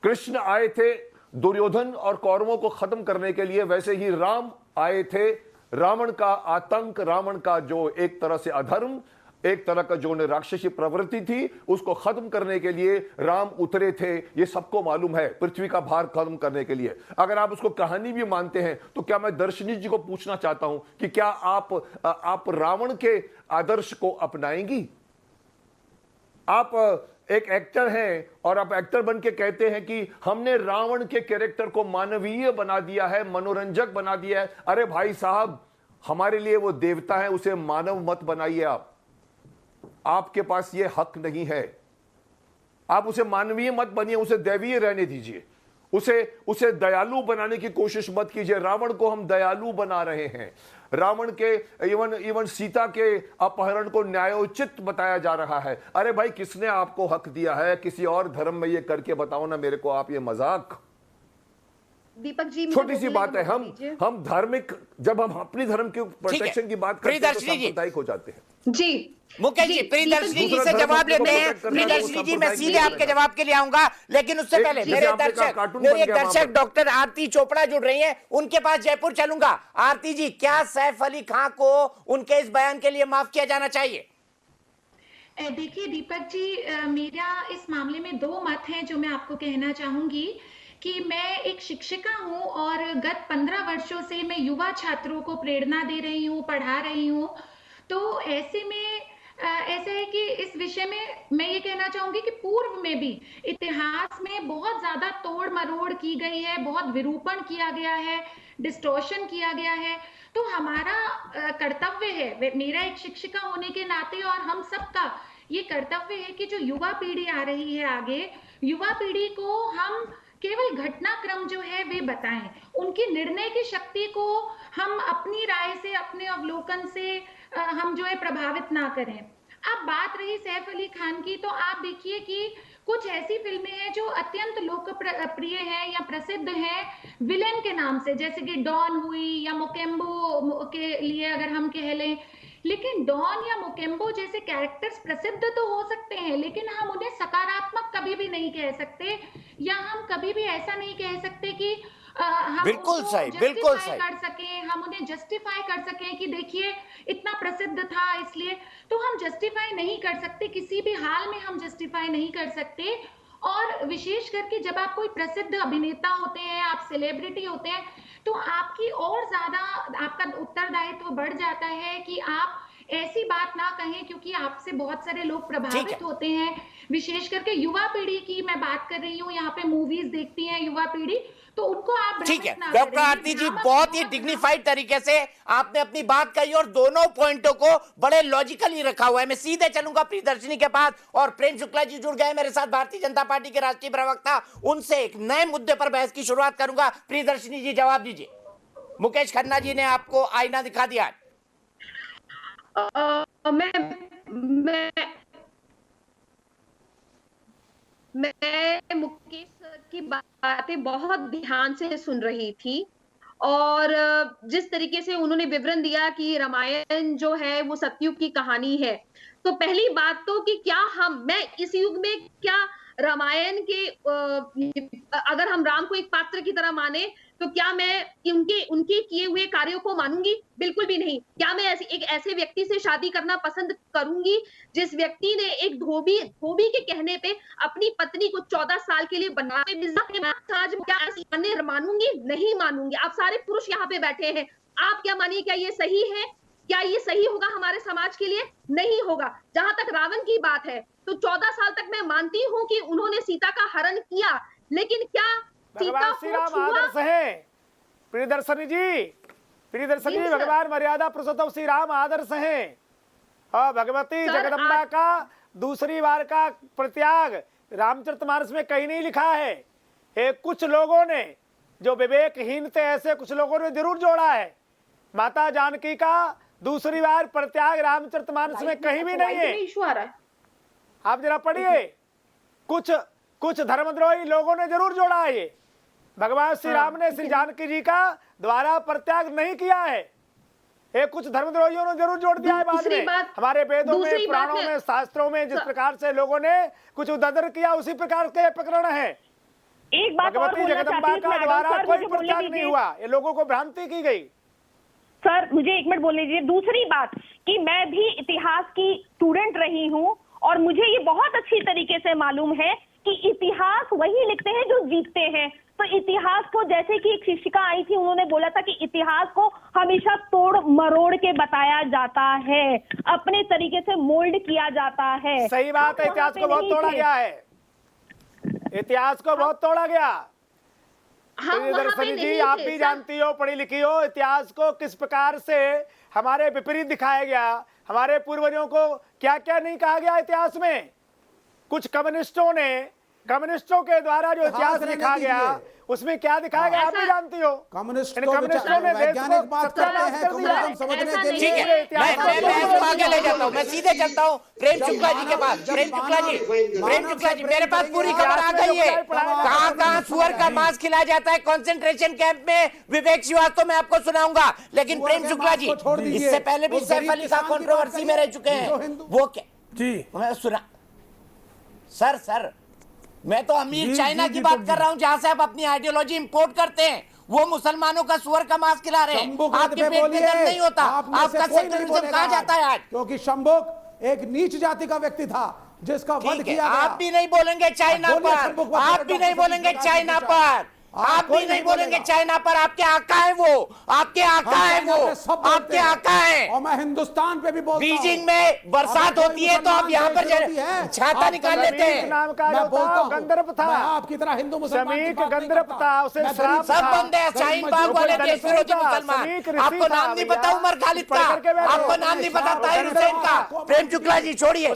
[SPEAKER 7] कृष्ण आए थे दुर्योधन और कौरवों को खत्म करने के लिए, वैसे ही राम आए थे रावण का आतंक, रावण का जो एक तरह से अधर्म, एक तरह का जो राक्षसी प्रवृत्ति थी, उसको खत्म करने के लिए राम उतरे थे। ये सबको मालूम है, पृथ्वी का भार खत्म करने के लिए। अगर आप उसको कहानी भी मानते हैं तो क्या मैं दर्शनी जी को पूछना चाहता हूं कि क्या आप रावण के आदर्श को अपनाएंगी? आप एक एक्टर हैं और आप एक्टर बन के कहते हैं कि हमने रावण के कैरेक्टर को मानवीय बना दिया है, मनोरंजक बना दिया है। अरे भाई साहब, हमारे लिए वो देवता है, उसे मानव मत बनाइए। आपके पास ये हक नहीं है। आप उसे मानवीय मत बनिए, उसे दैवीय रहने दीजिए। उसे दयालु बनाने की कोशिश मत कीजिए। रावण को हम दयालु बना रहे हैं। रावण के इवन सीता के अपहरण को न्यायोचित बताया जा रहा है। अरे भाई, किसने आपको हक दिया है? किसी और धर्म में ये करके बताओ ना मेरे को। आप ये मजाक,
[SPEAKER 6] दीपक जी
[SPEAKER 7] छोटी सी बात है। हम धार्मिक, जब हम अपनी धर्म के प्रोटेक्शन की बात करते हैं तो सांप्रदायिक हो जाते हैं।
[SPEAKER 6] जी
[SPEAKER 1] मुकेश जी, प्रियदर्शनी जी से जवाब लेते हैं। प्रियदर्शनी जी, मैं सीधे आपके जवाब के लिए आऊंगा, लेकिन उससे पहले मेरे एक दर्शक डॉक्टर आरती चोपड़ा जुड़ रही हैं, उनके पास जयपुर चलूंगा। आरती जी, क्या सैफ अली खान को उनके इस बयान के लिए माफ किया जाना चाहिए?
[SPEAKER 14] देखिए दीपक जी, मेरा इस मामले में दो मत हैं जो मैं आपको कहना चाहूंगी कि मैं एक शिक्षिका हूं और गत 15 वर्षों से मैं युवा छात्रों को प्रेरणा दे रही हूं, पढ़ा रही हूं। तो ऐसे में ऐसा है कि इस विषय में मैं ये कहना चाहूंगी कि पूर्व में भी इतिहास में बहुत ज्यादा तोड़ मरोड़ की गई है, बहुत विरूपण किया गया है, डिस्टॉर्शन किया गया है। तो हमारा कर्तव्य है, मेरा एक शिक्षिका होने के नाते और हम सबका ये कर्तव्य है कि जो युवा पीढ़ी आ रही है आगे, युवा पीढ़ी को हम केवल घटनाक्रम जो है वे बताएं, उनकी निर्णय की शक्ति को हम अपनी राय से, अपने अवलोकन से हम जो है प्रभावित ना करें। अब बात रही सैफ अली खान की, तो आप देखिए कि कुछ ऐसी फिल्में हैं जो अत्यंत लोकप्रिय हैं या प्रसिद्ध हैं विलेन के नाम से, जैसे कि डॉन हुई या मोकेम्बो के लिए अगर हम कह लें। लेकिन डॉन या मोकेम्बो जैसे कैरेक्टर्स प्रसिद्ध तो हो सकते हैं, लेकिन हम उन्हें सकारात्मक कभी भी नहीं कह सकते, या हम कभी भी ऐसा नहीं कह सकते कि हम
[SPEAKER 1] बिल्कुल सही
[SPEAKER 14] कर सकें, हम उन्हें जस्टिफाई कर सकें कि देखिए इतना प्रसिद्ध था इसलिए। तो हम जस्टिफाई नहीं कर सकते, किसी भी हाल में हम जस्टिफाई नहीं कर सकते। और विशेष करके जब आप कोई प्रसिद्ध अभिनेता होते हैं, आप सेलिब्रिटी होते हैं, तो आपकी और ज्यादा आपका उत्तरदायित्व बढ़ जाता है कि आप ऐसी बात ना कहें, क्योंकि आपसे बहुत सारे लोग प्रभावित होते हैं। विशेष करके युवा पीढ़ी की मैं बात कर रही हूँ, यहाँ पे मूवीज देखती है युवा पीढ़ी, तो उनको आप
[SPEAKER 1] ठीक है। डॉक्टर आरती जी, बहुत ही डिग्निफाइड तरीके से आपने अपनी बात कही और दोनों पॉइंटों को बड़े लॉजिकली रखा हुआ है। मैं सीधे चलूंगा प्रियदर्शनी के पास, और प्रेम शुक्ला जी जुड़ गए मेरे साथ, भारतीय जनता पार्टी के राष्ट्रीय प्रवक्ता। उनसे एक नए मुद्दे पर बहस की शुरुआत करूंगा। प्रियदर्शनी जी, जवाब दीजिए। मुकेश खन्ना जी ने आपको आईना दिखा दिया।
[SPEAKER 6] की बातें बहुत ध्यान से सुन रही थी और जिस तरीके से उन्होंने विवरण दिया कि रामायण जो है वो सतयुग की कहानी है, तो पहली बात तो कि क्या मैं इस युग में क्या रामायण के अगर हम राम को एक पात्र की तरह माने तो क्या मैं उनके किए हुए कार्यों को मानूंगी? बिल्कुल भी नहीं। क्या मैं एक ऐसे व्यक्ति से शादी करना पसंद करूंगी जिस व्यक्ति ने एक धोबी के कहने पे अपनी पत्नी को 14 साल के लिए बनाते क्या मानूंगी? नहीं मानूंगी। आप सारे पुरुष यहाँ पे बैठे हैं, आप क्या मानिए, क्या ये सही है? क्या ये सही होगा हमारे समाज के लिए? नहीं होगा। जहां तक रावण की बात है तो 14 साल तक मैं मानती हूँ कि उन्होंने सीता का हरण किया, लेकिन क्या
[SPEAKER 9] भगवान श्री राम आदर्श है? प्रियदर्शनी जी, भगवान मर्यादा पुरुषोत्तम श्री राम आदर्श है और भगवती जगदम्बा का दूसरी बार का प्रत्याग रामचरितमानस में कहीं नहीं लिखा है। कुछ लोगों ने, जो विवेकहीन थे, ऐसे कुछ लोगों ने जरूर जोड़ा है। माता जानकी का दूसरी बार प्रत्याग रामचरितमानस में कहीं भी नहीं है। आप जरा पढ़िए, कुछ धर्मद्रोही लोगों ने जरूर जोड़ा है। ये भगवान श्री राम ने श्री जानकी जी का द्वारा प्रत्याग नहीं किया है। कुछ धर्मद्रोहियों ने जरूर जोड़ दिया है बाद में। हमारे वेदों में, पुराणों में, शास्त्रों में जिस प्रकार से लोगों ने कुछ उदर किया, उसी प्रकार के प्रकरण है।
[SPEAKER 12] एक बात
[SPEAKER 9] भगवती जगदम्बा का द्वारा कोई प्रत्याग नहीं हुआ, ये लोगों को भ्रांति की गई।
[SPEAKER 12] सर मुझे 1 मिनट बोल लीजिए। दूसरी बात कि मैं भी इतिहास की स्टूडेंट रही हूँ और मुझे ये बहुत अच्छी तरीके से मालूम है कि इतिहास वही लिखते हैं जो जीतते हैं। तो इतिहास को, जैसे कि एक शिक्षिका आई थी, उन्होंने बोला था कि इतिहास को हमेशा तोड़ मरोड़ के बताया जाता है, अपने तरीके से मोल्ड किया जाता है।
[SPEAKER 9] सही बात है, इतिहास को बहुत तोड़ा गया है। इतिहास को बहुत तोड़ा गया। प्रियदर्शनी जी, आप भी जानती हो, पढ़ी लिखी हो, इतिहास को किस प्रकार से हमारे विपरीत दिखाया गया। हमारे पूर्वजों को क्या क्या नहीं कहा गया इतिहास में। कुछ कम्युनिस्टों के द्वारा जो इतिहास लिखा गया उसमें क्या दिखाया गया आप भी जानती हो।
[SPEAKER 8] कम्युनिस्टों ने वैज्ञानिक बात करते हैं, कम्युनिज्म समझने के लिए।
[SPEAKER 1] ठीक है, मैं आगे ले जाता हूँ, मैं सीधे चलता हूँ प्रेम शुक्ला जी के पास। प्रेम शुक्ला जी, मेरे पास पूरी खबर आ गई है। कहाँ सुअर का मांस खिलाया जाता है कंसंट्रेशन कैंप में, विवेक श्रीवास्तव मैं आपको सुनाऊंगा। लेकिन प्रेम शुक्ला जी, इससे पहले भी सैफ अली खान कंट्रोवर्सी में रह चुके हैं। वो क्या जी, मैं सुना सर मैं तो अमीर चाइना की बात कर रहा हूँ, जहां से आप अपनी आइडियोलॉजी इंपोर्ट करते हैं। वो मुसलमानों का सुअर का मांस खिला रहे हैं, आपके पेट में दर्द नहीं होता। आपका सेक्युलरिज्म कहाँ जाता है आज?
[SPEAKER 8] क्योंकि शंभुक एक नीच जाति का व्यक्ति था जिसका वध किया गया।
[SPEAKER 1] आप भी नहीं बोलेंगे चाइना पर, आप भी नहीं बोलेंगे चाइना पर, आप भी नहीं बोलेंगे चाइना पर। आपके आका है वो, आपके आका है वो, आपके आका है।
[SPEAKER 8] और मैं हिंदुस्तान पे भी बोलता हूं।
[SPEAKER 1] बीजिंग में बरसात होती है तो आप यहाँ पर छाता निकाल लेते हैं।
[SPEAKER 9] नाम का गंधर्व था,
[SPEAKER 8] आपकी तरह हिंदू मुसलमान
[SPEAKER 9] गंधर्व था, उसे
[SPEAKER 1] सब बंद है। शाहीन बाग वाले देश विरोधी मुसलमान। आपको नाम नहीं पता उमर खालिद का, आपको नाम नहीं पता ताहिर हुसैन का। प्रेम शुक्ला जी छोड़िए,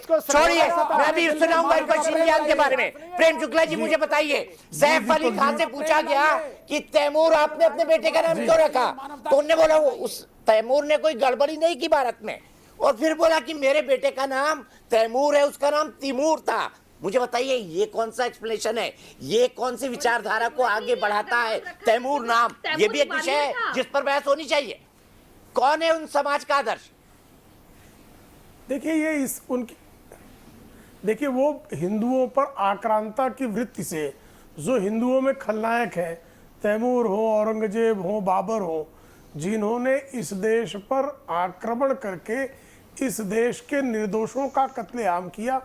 [SPEAKER 1] मैं भी सुनाऊंगा इनको शिनजियांग के बारे में। प्रेम शुक्ला जी मुझे बताइए, सैफ अली खान से पूछा कि तैमूर आपने अपने बेटे का नाम क्यों रखा, तो उन्होंने बोला उस तैमूर ने कोई गड़बड़ी नहीं की भारत में, और फिर बोला कि मेरे बेटे का नाम तैमूर है, उसका नाम तिमूर था। मुझे बताइए ये कौन सा एक्सप्लेनेशन है, ये कौन सी विचारधारा को आगे बढ़ाता है तैमूर नाम? ये भी एक विषय है जिस पर बहस होनी चाहिए। कौन है उन समाज का आदर्श?
[SPEAKER 15] देखिए वो हिंदुओं पर आक्रांता की वृत्ति से, जो हिंदुओं में खलनायक है, तैमूर हो, औरंगजेब हो, बाबर हो, जिन्होंने इस देश पर आक्रमण करके इस देश के निर्दोषों का कत्लेआम किया,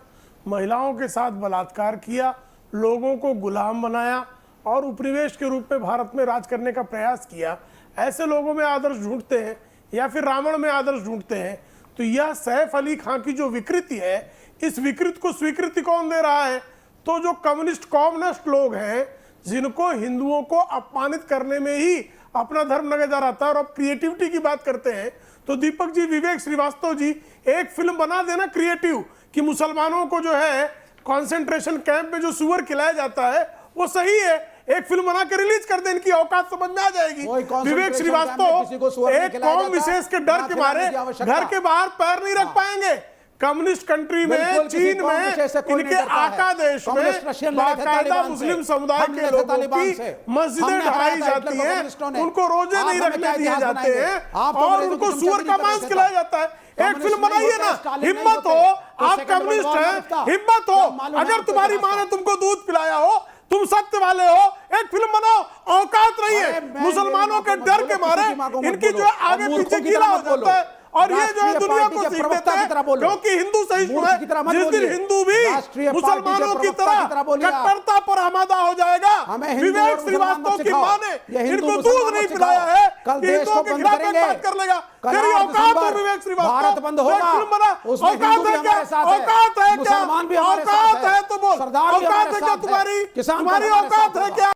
[SPEAKER 15] महिलाओं के साथ बलात्कार किया, लोगों को गुलाम बनाया और उपनिवेश के रूप में भारत में राज करने का प्रयास किया, ऐसे लोगों में आदर्श ढूंढते हैं या फिर रावण में आदर्श ढूंढते हैं। तो यह सैफ अली खान की जो विकृति है, इस विकृति को स्वीकृति कौन दे रहा है? तो जो कम्युनिस्ट लोग हैं, जिनको हिंदुओं को अपमानित करने में ही अपना धर्म नजर आता है। और अब क्रिएटिविटी की बात करते हैं तो दीपक जी, विवेक श्रीवास्तव जी, एक फिल्म बना देना क्रिएटिव कि मुसलमानों को जो है कंसंट्रेशन कैंप में जो सुअर खिलाया जाता है वो सही है, एक फिल्म बना के रिलीज कर दे, इनकी औकात समझ में आ जाएगी। विवेक श्रीवास्तव एक कौम विशेष के डर के मारे घर के बाहर पैर नहीं रख पाएंगे, कम्युनिस्ट कंट्री में,
[SPEAKER 8] बिल्कुल किसी
[SPEAKER 15] चीन
[SPEAKER 8] कौम
[SPEAKER 15] में,
[SPEAKER 8] विशेष से कोई नहीं
[SPEAKER 15] इनके
[SPEAKER 8] डरता है।
[SPEAKER 15] आका देश
[SPEAKER 8] कम्युनिस्ट
[SPEAKER 15] में
[SPEAKER 8] रशियन लड़े थे
[SPEAKER 15] बाकायदा
[SPEAKER 8] तालिबान
[SPEAKER 15] मुस्लिम
[SPEAKER 8] से।
[SPEAKER 15] समुदाय
[SPEAKER 8] हम
[SPEAKER 15] के
[SPEAKER 8] लड़े थे
[SPEAKER 15] लोगों
[SPEAKER 8] तालिबान
[SPEAKER 15] की
[SPEAKER 8] से।
[SPEAKER 15] मस्जिदें
[SPEAKER 8] हमने
[SPEAKER 15] ढाई
[SPEAKER 8] हटाया था
[SPEAKER 15] जाती
[SPEAKER 8] हिटलर को
[SPEAKER 15] हैं,
[SPEAKER 8] कम्युनिस्टों ने।
[SPEAKER 15] उनको रोजे
[SPEAKER 8] आप
[SPEAKER 15] नहीं
[SPEAKER 8] हमें
[SPEAKER 15] रखने
[SPEAKER 8] क्या
[SPEAKER 15] दिए
[SPEAKER 8] इतिहास
[SPEAKER 15] जाते
[SPEAKER 8] बनाएंगे?
[SPEAKER 15] हैं
[SPEAKER 8] आप तो
[SPEAKER 15] और
[SPEAKER 8] अंग्रेजों
[SPEAKER 15] उनको
[SPEAKER 8] की
[SPEAKER 15] सूअर
[SPEAKER 8] चमचागिरी
[SPEAKER 15] का
[SPEAKER 8] कर
[SPEAKER 15] मांस
[SPEAKER 8] रहे थे
[SPEAKER 15] खिलाया
[SPEAKER 8] तो।
[SPEAKER 15] जाता है। एक
[SPEAKER 8] कम्युनिस्ट
[SPEAKER 15] फिल्म
[SPEAKER 8] नहीं
[SPEAKER 15] बनाइए
[SPEAKER 8] होते,
[SPEAKER 15] ना,
[SPEAKER 8] स्टालिन नहीं
[SPEAKER 15] हिम्मत
[SPEAKER 8] होते,
[SPEAKER 15] हो,
[SPEAKER 8] तो
[SPEAKER 15] आप
[SPEAKER 8] सेकंड वर्ल्ड
[SPEAKER 15] कम्युनिस्ट
[SPEAKER 8] वॉर
[SPEAKER 15] हैं,
[SPEAKER 8] में था।
[SPEAKER 15] हिम्मत हो,
[SPEAKER 8] जब मालूम है
[SPEAKER 15] अगर
[SPEAKER 8] आपको
[SPEAKER 15] तुम्हारी
[SPEAKER 8] क्या
[SPEAKER 15] माँ ने
[SPEAKER 8] था।
[SPEAKER 15] तुमको दूध पिलाया हो, तुम सत्य वाले हो, एक फिल्म बनाओ, औकात नहीं
[SPEAKER 8] अरे
[SPEAKER 15] है।
[SPEAKER 8] मैं
[SPEAKER 15] मुसलमानों के
[SPEAKER 8] मेरी माँ को
[SPEAKER 15] डर
[SPEAKER 8] मत
[SPEAKER 15] के
[SPEAKER 8] बोलो,
[SPEAKER 15] मारे
[SPEAKER 8] किसी की माँ को मत
[SPEAKER 15] इनकी
[SPEAKER 8] बोलो,
[SPEAKER 15] जो है
[SPEAKER 8] और
[SPEAKER 15] आगे
[SPEAKER 8] मूर्खों
[SPEAKER 15] पीछे
[SPEAKER 8] की
[SPEAKER 15] गीला
[SPEAKER 8] तरह
[SPEAKER 15] हो
[SPEAKER 8] मत बोलो।
[SPEAKER 15] जाता है। और ये जो है
[SPEAKER 8] राष्ट्रीय
[SPEAKER 15] दुनिया
[SPEAKER 8] पार्टी
[SPEAKER 15] को
[SPEAKER 8] के
[SPEAKER 15] सीख
[SPEAKER 8] प्रवक्ता
[SPEAKER 15] देते
[SPEAKER 8] की तरह
[SPEAKER 15] हैं,
[SPEAKER 8] बोलो।
[SPEAKER 15] क्योंकि हिंदू सहिष्णु
[SPEAKER 8] मूर्ख की तरह
[SPEAKER 15] है,
[SPEAKER 8] मत
[SPEAKER 15] जिस दिन
[SPEAKER 8] बोलिए।
[SPEAKER 15] हिंदू भी
[SPEAKER 8] राष्ट्रीय पार्टी के
[SPEAKER 15] मुसलमानों की
[SPEAKER 8] प्रवक्ता की तरह
[SPEAKER 15] तरह
[SPEAKER 8] बोलिए आप।
[SPEAKER 15] कट्टरता पर आमादा हो जाएगा।
[SPEAKER 8] हमें हिंदू
[SPEAKER 15] विवेक
[SPEAKER 8] और मुसलमान मत
[SPEAKER 15] श्रीवास्तव की
[SPEAKER 8] सिखाओ।
[SPEAKER 15] माँ ने
[SPEAKER 8] ये हिंदू
[SPEAKER 15] इनको
[SPEAKER 8] मुसलमान
[SPEAKER 15] दूध
[SPEAKER 8] मत
[SPEAKER 15] नहीं
[SPEAKER 8] सिखाओ।
[SPEAKER 15] पिलाया है
[SPEAKER 8] कल
[SPEAKER 15] कि
[SPEAKER 8] देश
[SPEAKER 15] हिंदुओं
[SPEAKER 8] को
[SPEAKER 15] के
[SPEAKER 8] बंद
[SPEAKER 15] खिलाफ
[SPEAKER 8] करेंगे।
[SPEAKER 15] बात कर लेगा।
[SPEAKER 8] कल
[SPEAKER 15] तेरी
[SPEAKER 8] 8
[SPEAKER 15] औकात हो
[SPEAKER 8] दिसंबर
[SPEAKER 15] विवेक श्रीवास्तव,
[SPEAKER 8] भारत बंद
[SPEAKER 15] एक
[SPEAKER 8] होगा।
[SPEAKER 15] फिल्म बना,
[SPEAKER 8] उसमें
[SPEAKER 15] औकात
[SPEAKER 8] हिंदू भी
[SPEAKER 15] है क्या?
[SPEAKER 8] हमारे साथ है,
[SPEAKER 15] औकात है क्या?
[SPEAKER 8] मुसलमान भी हमारे साथ
[SPEAKER 15] औकात है तो बोल,
[SPEAKER 8] सरदार भी
[SPEAKER 15] औकात
[SPEAKER 8] हमारे
[SPEAKER 15] है क्या
[SPEAKER 8] साथ है,
[SPEAKER 15] तुम्हारी?
[SPEAKER 8] किसान
[SPEAKER 15] तुम्हारी
[SPEAKER 8] हमारे
[SPEAKER 15] औकात
[SPEAKER 8] साथ
[SPEAKER 15] है
[SPEAKER 8] होगा।
[SPEAKER 15] क्या?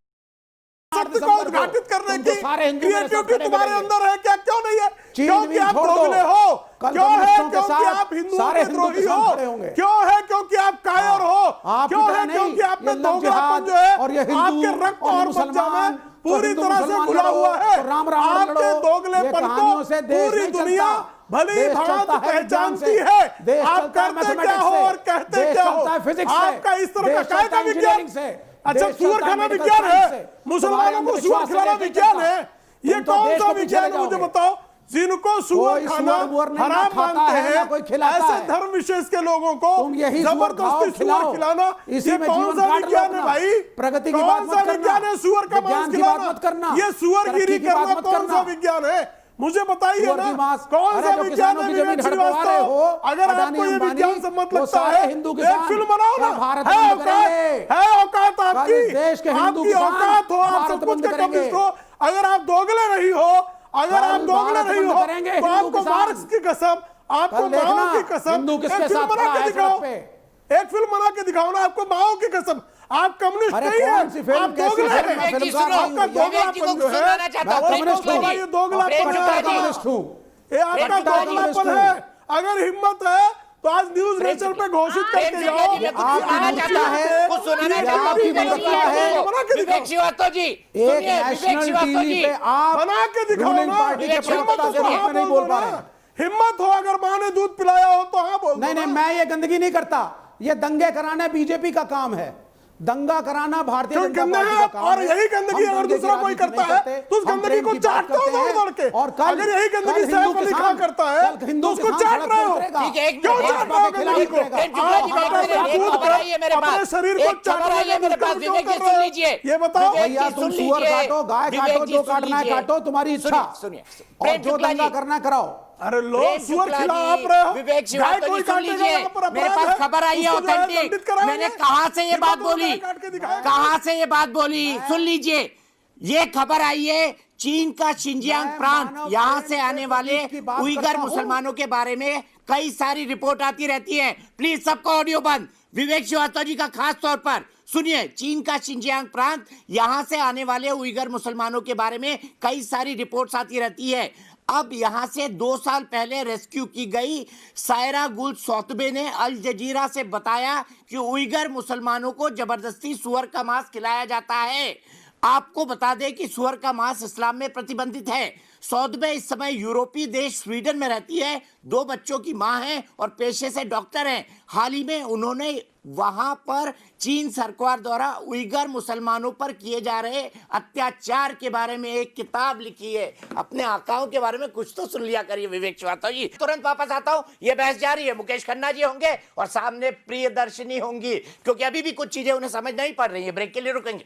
[SPEAKER 8] 8
[SPEAKER 15] सत्य को
[SPEAKER 8] दिसंबर
[SPEAKER 15] उद्घाटित करने
[SPEAKER 8] तुमको
[SPEAKER 15] की
[SPEAKER 8] सारे हिंदू मेरे साथ
[SPEAKER 15] क्रिएटिविटी
[SPEAKER 8] खड़े
[SPEAKER 15] तुम्हारे
[SPEAKER 8] मिलेंगे।
[SPEAKER 15] अंदर है क्या? क्यों नहीं है?
[SPEAKER 8] चीन
[SPEAKER 15] क्योंकि
[SPEAKER 8] भी
[SPEAKER 15] आप
[SPEAKER 8] छोड़ दो।
[SPEAKER 15] दोगले हो,
[SPEAKER 8] कल
[SPEAKER 15] क्यों है?
[SPEAKER 8] कम्युनिस्टों के
[SPEAKER 15] क्योंकि
[SPEAKER 8] साथ
[SPEAKER 15] आप हिंदुओं
[SPEAKER 8] सारे
[SPEAKER 15] के
[SPEAKER 8] हिंदू
[SPEAKER 15] द्रोही
[SPEAKER 8] किसान
[SPEAKER 15] हो,
[SPEAKER 8] खड़े होंगे।
[SPEAKER 15] क्यों है? क्योंकि आप कायर हो,
[SPEAKER 8] आप
[SPEAKER 15] क्यों
[SPEAKER 8] की तरह
[SPEAKER 15] है?
[SPEAKER 8] नहीं,
[SPEAKER 15] क्योंकि आप में
[SPEAKER 8] ये लव
[SPEAKER 15] दोगलापन
[SPEAKER 8] जिहाद
[SPEAKER 15] जो है
[SPEAKER 8] और ये हिंदू
[SPEAKER 15] आपके रक्त
[SPEAKER 8] और
[SPEAKER 15] और मज्जा में
[SPEAKER 8] मुसलमान
[SPEAKER 15] पूरी
[SPEAKER 8] हिंदू
[SPEAKER 15] तरह से
[SPEAKER 8] मुसलमान
[SPEAKER 15] घुला
[SPEAKER 8] लड़ो,
[SPEAKER 15] हुआ है।
[SPEAKER 8] तो राम राम
[SPEAKER 15] आपके
[SPEAKER 8] लड़ो। ये
[SPEAKER 15] दोगलेपन
[SPEAKER 8] कहानियों
[SPEAKER 15] को
[SPEAKER 8] से देश
[SPEAKER 15] पूरी
[SPEAKER 8] नहीं
[SPEAKER 15] दुनिया
[SPEAKER 8] चलता।
[SPEAKER 15] भली
[SPEAKER 8] देश
[SPEAKER 15] भांति
[SPEAKER 8] चलता है विज्ञान
[SPEAKER 15] पहचानती
[SPEAKER 8] से।
[SPEAKER 15] है।
[SPEAKER 8] देश
[SPEAKER 15] आप
[SPEAKER 8] चलता है
[SPEAKER 15] करते क्या
[SPEAKER 8] मैथमेटिक्स
[SPEAKER 15] हो
[SPEAKER 8] से।
[SPEAKER 15] और कहते
[SPEAKER 8] देश
[SPEAKER 15] क्या हो?
[SPEAKER 8] चलता है फिजिक्स से।
[SPEAKER 15] आपका इस तरह का
[SPEAKER 8] देश
[SPEAKER 15] काय
[SPEAKER 8] चलता
[SPEAKER 15] का
[SPEAKER 8] है
[SPEAKER 15] विज्ञान?
[SPEAKER 8] इंजीनियरिंग से।
[SPEAKER 15] अच्छा,
[SPEAKER 8] देश
[SPEAKER 15] सूअर
[SPEAKER 8] चलता है
[SPEAKER 15] खाना
[SPEAKER 8] मेडिकल
[SPEAKER 15] विज्ञान है,
[SPEAKER 8] साइंस से।
[SPEAKER 15] मुसलमानों
[SPEAKER 8] तुम्हारे
[SPEAKER 15] को सूअर
[SPEAKER 8] अंधविश्वास से
[SPEAKER 15] खिलाना
[SPEAKER 8] देश नहीं
[SPEAKER 15] विज्ञान
[SPEAKER 8] चलता।
[SPEAKER 15] है। ये
[SPEAKER 8] तुम तो
[SPEAKER 15] कौन
[SPEAKER 8] देश
[SPEAKER 15] सा
[SPEAKER 8] को पीछे
[SPEAKER 15] विज्ञान
[SPEAKER 8] ले
[SPEAKER 15] है मुझे
[SPEAKER 8] जाओगे।
[SPEAKER 15] बताओ? जिनको सूअर
[SPEAKER 8] कोई
[SPEAKER 15] खाना
[SPEAKER 8] सूअर नहीं ना
[SPEAKER 15] हराम
[SPEAKER 8] खाता
[SPEAKER 15] मानते
[SPEAKER 8] है, ना
[SPEAKER 15] हैं,
[SPEAKER 8] कोई खिलाता
[SPEAKER 15] ऐसे
[SPEAKER 8] है।
[SPEAKER 15] धर्म विशेष के लोगों को
[SPEAKER 8] तुम यही सूअर
[SPEAKER 15] जबरदस्ती
[SPEAKER 8] खाओ,
[SPEAKER 15] सूअर
[SPEAKER 8] खिलाओ।
[SPEAKER 15] खिलाना,
[SPEAKER 8] इसी
[SPEAKER 15] ये
[SPEAKER 8] में
[SPEAKER 15] कौन
[SPEAKER 8] जीवन
[SPEAKER 15] सा
[SPEAKER 8] काट लो
[SPEAKER 15] विज्ञान है
[SPEAKER 8] अपना।
[SPEAKER 15] भाई?
[SPEAKER 8] प्रगति की
[SPEAKER 15] कौन
[SPEAKER 8] बात मत
[SPEAKER 15] सा
[SPEAKER 8] करना।
[SPEAKER 15] विज्ञान है सूअर का
[SPEAKER 8] विज्ञान
[SPEAKER 15] मांस
[SPEAKER 8] की बात
[SPEAKER 15] खिलाना?
[SPEAKER 8] मत करना।
[SPEAKER 15] ये सूअरगिरी
[SPEAKER 8] तरक्की की बात
[SPEAKER 15] करना
[SPEAKER 8] मत
[SPEAKER 15] कौन
[SPEAKER 8] करना।
[SPEAKER 15] सा विज्ञान है? मुझे बताइए
[SPEAKER 8] सूअर
[SPEAKER 15] ना,
[SPEAKER 8] की मांस।
[SPEAKER 15] कौन
[SPEAKER 8] अरे
[SPEAKER 15] सा
[SPEAKER 8] जो
[SPEAKER 15] विज्ञान
[SPEAKER 8] किसानों
[SPEAKER 15] है
[SPEAKER 8] की जमीन
[SPEAKER 15] विवेक
[SPEAKER 8] हड़पवा रहे
[SPEAKER 15] श्रीवास्तव?
[SPEAKER 8] हो,
[SPEAKER 15] अगर
[SPEAKER 8] अडानी,
[SPEAKER 15] आपको ये
[SPEAKER 8] अंबानी,
[SPEAKER 15] विज्ञान सम्मत
[SPEAKER 8] वो
[SPEAKER 15] लगता
[SPEAKER 8] सारे
[SPEAKER 15] है,
[SPEAKER 8] हिंदू
[SPEAKER 15] एक
[SPEAKER 8] किसान
[SPEAKER 15] फिल्म बनाओ ना।
[SPEAKER 8] क्या भारत
[SPEAKER 15] है
[SPEAKER 8] बंद
[SPEAKER 15] औकात,
[SPEAKER 8] करेंगे?
[SPEAKER 15] है औकात आपकी,
[SPEAKER 8] कल देश के हिंदू
[SPEAKER 15] आपकी
[SPEAKER 8] किसान
[SPEAKER 15] औकात हो, आप
[SPEAKER 8] भारत
[SPEAKER 15] सब कुछ
[SPEAKER 8] बंद
[SPEAKER 15] के
[SPEAKER 8] करेंगे।
[SPEAKER 15] कम्युनिस्ट हो। अगर आप दोगले नहीं हो, अगर
[SPEAKER 8] कल
[SPEAKER 15] आप दोगले
[SPEAKER 8] भारत
[SPEAKER 15] नहीं
[SPEAKER 8] बंद
[SPEAKER 15] हो,
[SPEAKER 8] करेंगे
[SPEAKER 15] तो
[SPEAKER 8] हिंदू
[SPEAKER 15] आपको
[SPEAKER 8] किसान।
[SPEAKER 15] मार्क्स की कसम, आपको
[SPEAKER 8] कल देखना,
[SPEAKER 15] माओ की कसम,
[SPEAKER 8] हिंदू किसके
[SPEAKER 15] एक फिल्म
[SPEAKER 8] साथ
[SPEAKER 15] बना
[SPEAKER 8] खड़ा
[SPEAKER 15] के
[SPEAKER 8] है
[SPEAKER 15] दिखाओ।
[SPEAKER 8] सड़क पे।
[SPEAKER 15] एक फिल्म बना के दिखाओ ना, आपको माओ की कसम। आप कम्युनिस्ट
[SPEAKER 8] अरे
[SPEAKER 15] नहीं
[SPEAKER 8] कौन सी
[SPEAKER 15] है,
[SPEAKER 8] फिल्म,
[SPEAKER 15] आप
[SPEAKER 8] कैसी
[SPEAKER 15] दोगले
[SPEAKER 8] फिल्म?
[SPEAKER 15] हैं।
[SPEAKER 8] मैं फिल्म का
[SPEAKER 15] आपका दोगलापन जो है,
[SPEAKER 8] मैं कम्युनिस्ट हूँ।
[SPEAKER 15] ये दोगलापन है,
[SPEAKER 8] कम्युनिस्ट हूँ।
[SPEAKER 15] ये आपका दोगलापन है। अगर हिम्मत है तो आज न्यूज नेशनल पे घोषित करके जाओ।
[SPEAKER 1] विवेक श्रीवास्तव जी,
[SPEAKER 8] एक नेशनल टीवी पे आप
[SPEAKER 15] बना के दिखाओ
[SPEAKER 8] रूलिंग
[SPEAKER 15] ना।
[SPEAKER 8] पार्टी के प्रवक्ता के रूप में नहीं बोल पा रहे हैं।
[SPEAKER 15] हिम्मत हो, अगर माँ ने दूध पिलाया हो तो हाँ बोल दो
[SPEAKER 8] नहीं
[SPEAKER 15] ना।
[SPEAKER 8] नहीं, मैं ये गंदगी नहीं करता। ये दंगे कराना बीजेपी का काम है। दंगा कराना भारतीय
[SPEAKER 15] क्यों
[SPEAKER 8] जनता
[SPEAKER 15] गंदे
[SPEAKER 8] पार्टी
[SPEAKER 15] हैं
[SPEAKER 8] का
[SPEAKER 15] आप?
[SPEAKER 8] काम
[SPEAKER 15] और
[SPEAKER 8] है।
[SPEAKER 15] यही गंदगी
[SPEAKER 8] हम
[SPEAKER 15] अगर
[SPEAKER 8] दंगे की
[SPEAKER 15] दूसरा कोई
[SPEAKER 8] राजनीति
[SPEAKER 15] करता
[SPEAKER 8] नहीं
[SPEAKER 15] है
[SPEAKER 8] करते।
[SPEAKER 15] तो उस
[SPEAKER 8] हम
[SPEAKER 15] गंदगी
[SPEAKER 8] प्रेम
[SPEAKER 15] को
[SPEAKER 8] की बात
[SPEAKER 15] चाटते हो
[SPEAKER 8] करते हैं।
[SPEAKER 15] दौड़ के।
[SPEAKER 8] और कल
[SPEAKER 15] अगर यही गंदगी
[SPEAKER 8] कल
[SPEAKER 15] सैफ
[SPEAKER 8] हिंदू
[SPEAKER 15] अली खान
[SPEAKER 8] किसान
[SPEAKER 15] करता है
[SPEAKER 8] कल हिंदू
[SPEAKER 15] तो उसको
[SPEAKER 8] किसान
[SPEAKER 15] चाट
[SPEAKER 8] सड़क
[SPEAKER 15] रहे
[SPEAKER 8] पे
[SPEAKER 15] हो।
[SPEAKER 8] उतरेगा।
[SPEAKER 1] ठीक है, एक
[SPEAKER 15] क्यों
[SPEAKER 1] मिनट,
[SPEAKER 15] चाट रहे हो गंदगी को? अपने शरीर को चाटने
[SPEAKER 1] मेरे पास विवेक जी सुन लीजिए।
[SPEAKER 15] ये बताओ
[SPEAKER 8] भैया, तुम सुअर काटो, गाय काटो, जो काटना है काटो, तुम्हारी इच्छा।
[SPEAKER 1] सुनिए,
[SPEAKER 8] और जो दंगा करना है कराओ।
[SPEAKER 15] अरे लोग सुअर खिला आप रहे हो।
[SPEAKER 1] विवेक श्रीवास्तव जी सुन लीजिए, मेरे पास खबर आई है ऑथेंटिक। मैंने कहां से ये बात बोली, कहां से ये बात बोली, सुन लीजिए। ये खबर आई है चीन का शिनजियांग प्रांत, यहां से आने वाले उइगर मुसलमानों के बारे में कई सारी रिपोर्ट आती रहती है। प्लीज सबका ऑडियो बंद, विवेक श्रीवास्तव जी का खास तौर पर सुनिए। चीन का शिनजियांग प्रांत, यहां से आने वाले उइगर मुसलमानों के बारे में कई सारी रिपोर्ट्स आती रहती है। अब यहां से 2 साल पहले रेस्क्यू की गई सायरा गुल सौतबे ने अल जजीरा से बताया कि उइगर मुसलमानों को जबरदस्ती सुअर का मांस खिलाया जाता है। आपको बता दें कि सुअर का मांस इस्लाम में प्रतिबंधित है। सौदबे इस समय यूरोपीय देश स्वीडन में रहती है, 2 बच्चों की मां है और पेशे से डॉक्टर हैं। हाल ही में उन्होंने वहां पर चीन सरकार द्वारा उइगर मुसलमानों पर किए जा रहे अत्याचार के बारे में एक किताब लिखी है। अपने आकाओं के बारे में कुछ तो सुन लिया करिए विवेक श्रीवास्तव जी। तुरंत वापस आता हूं, ये बहस जारी है। मुकेश खन्ना जी होंगे और सामने प्रियदर्शनी होंगी, क्योंकि अभी भी कुछ चीजें उन्हें समझ नहीं पड़ रही है। ब्रेक के लिए रुकेंगे।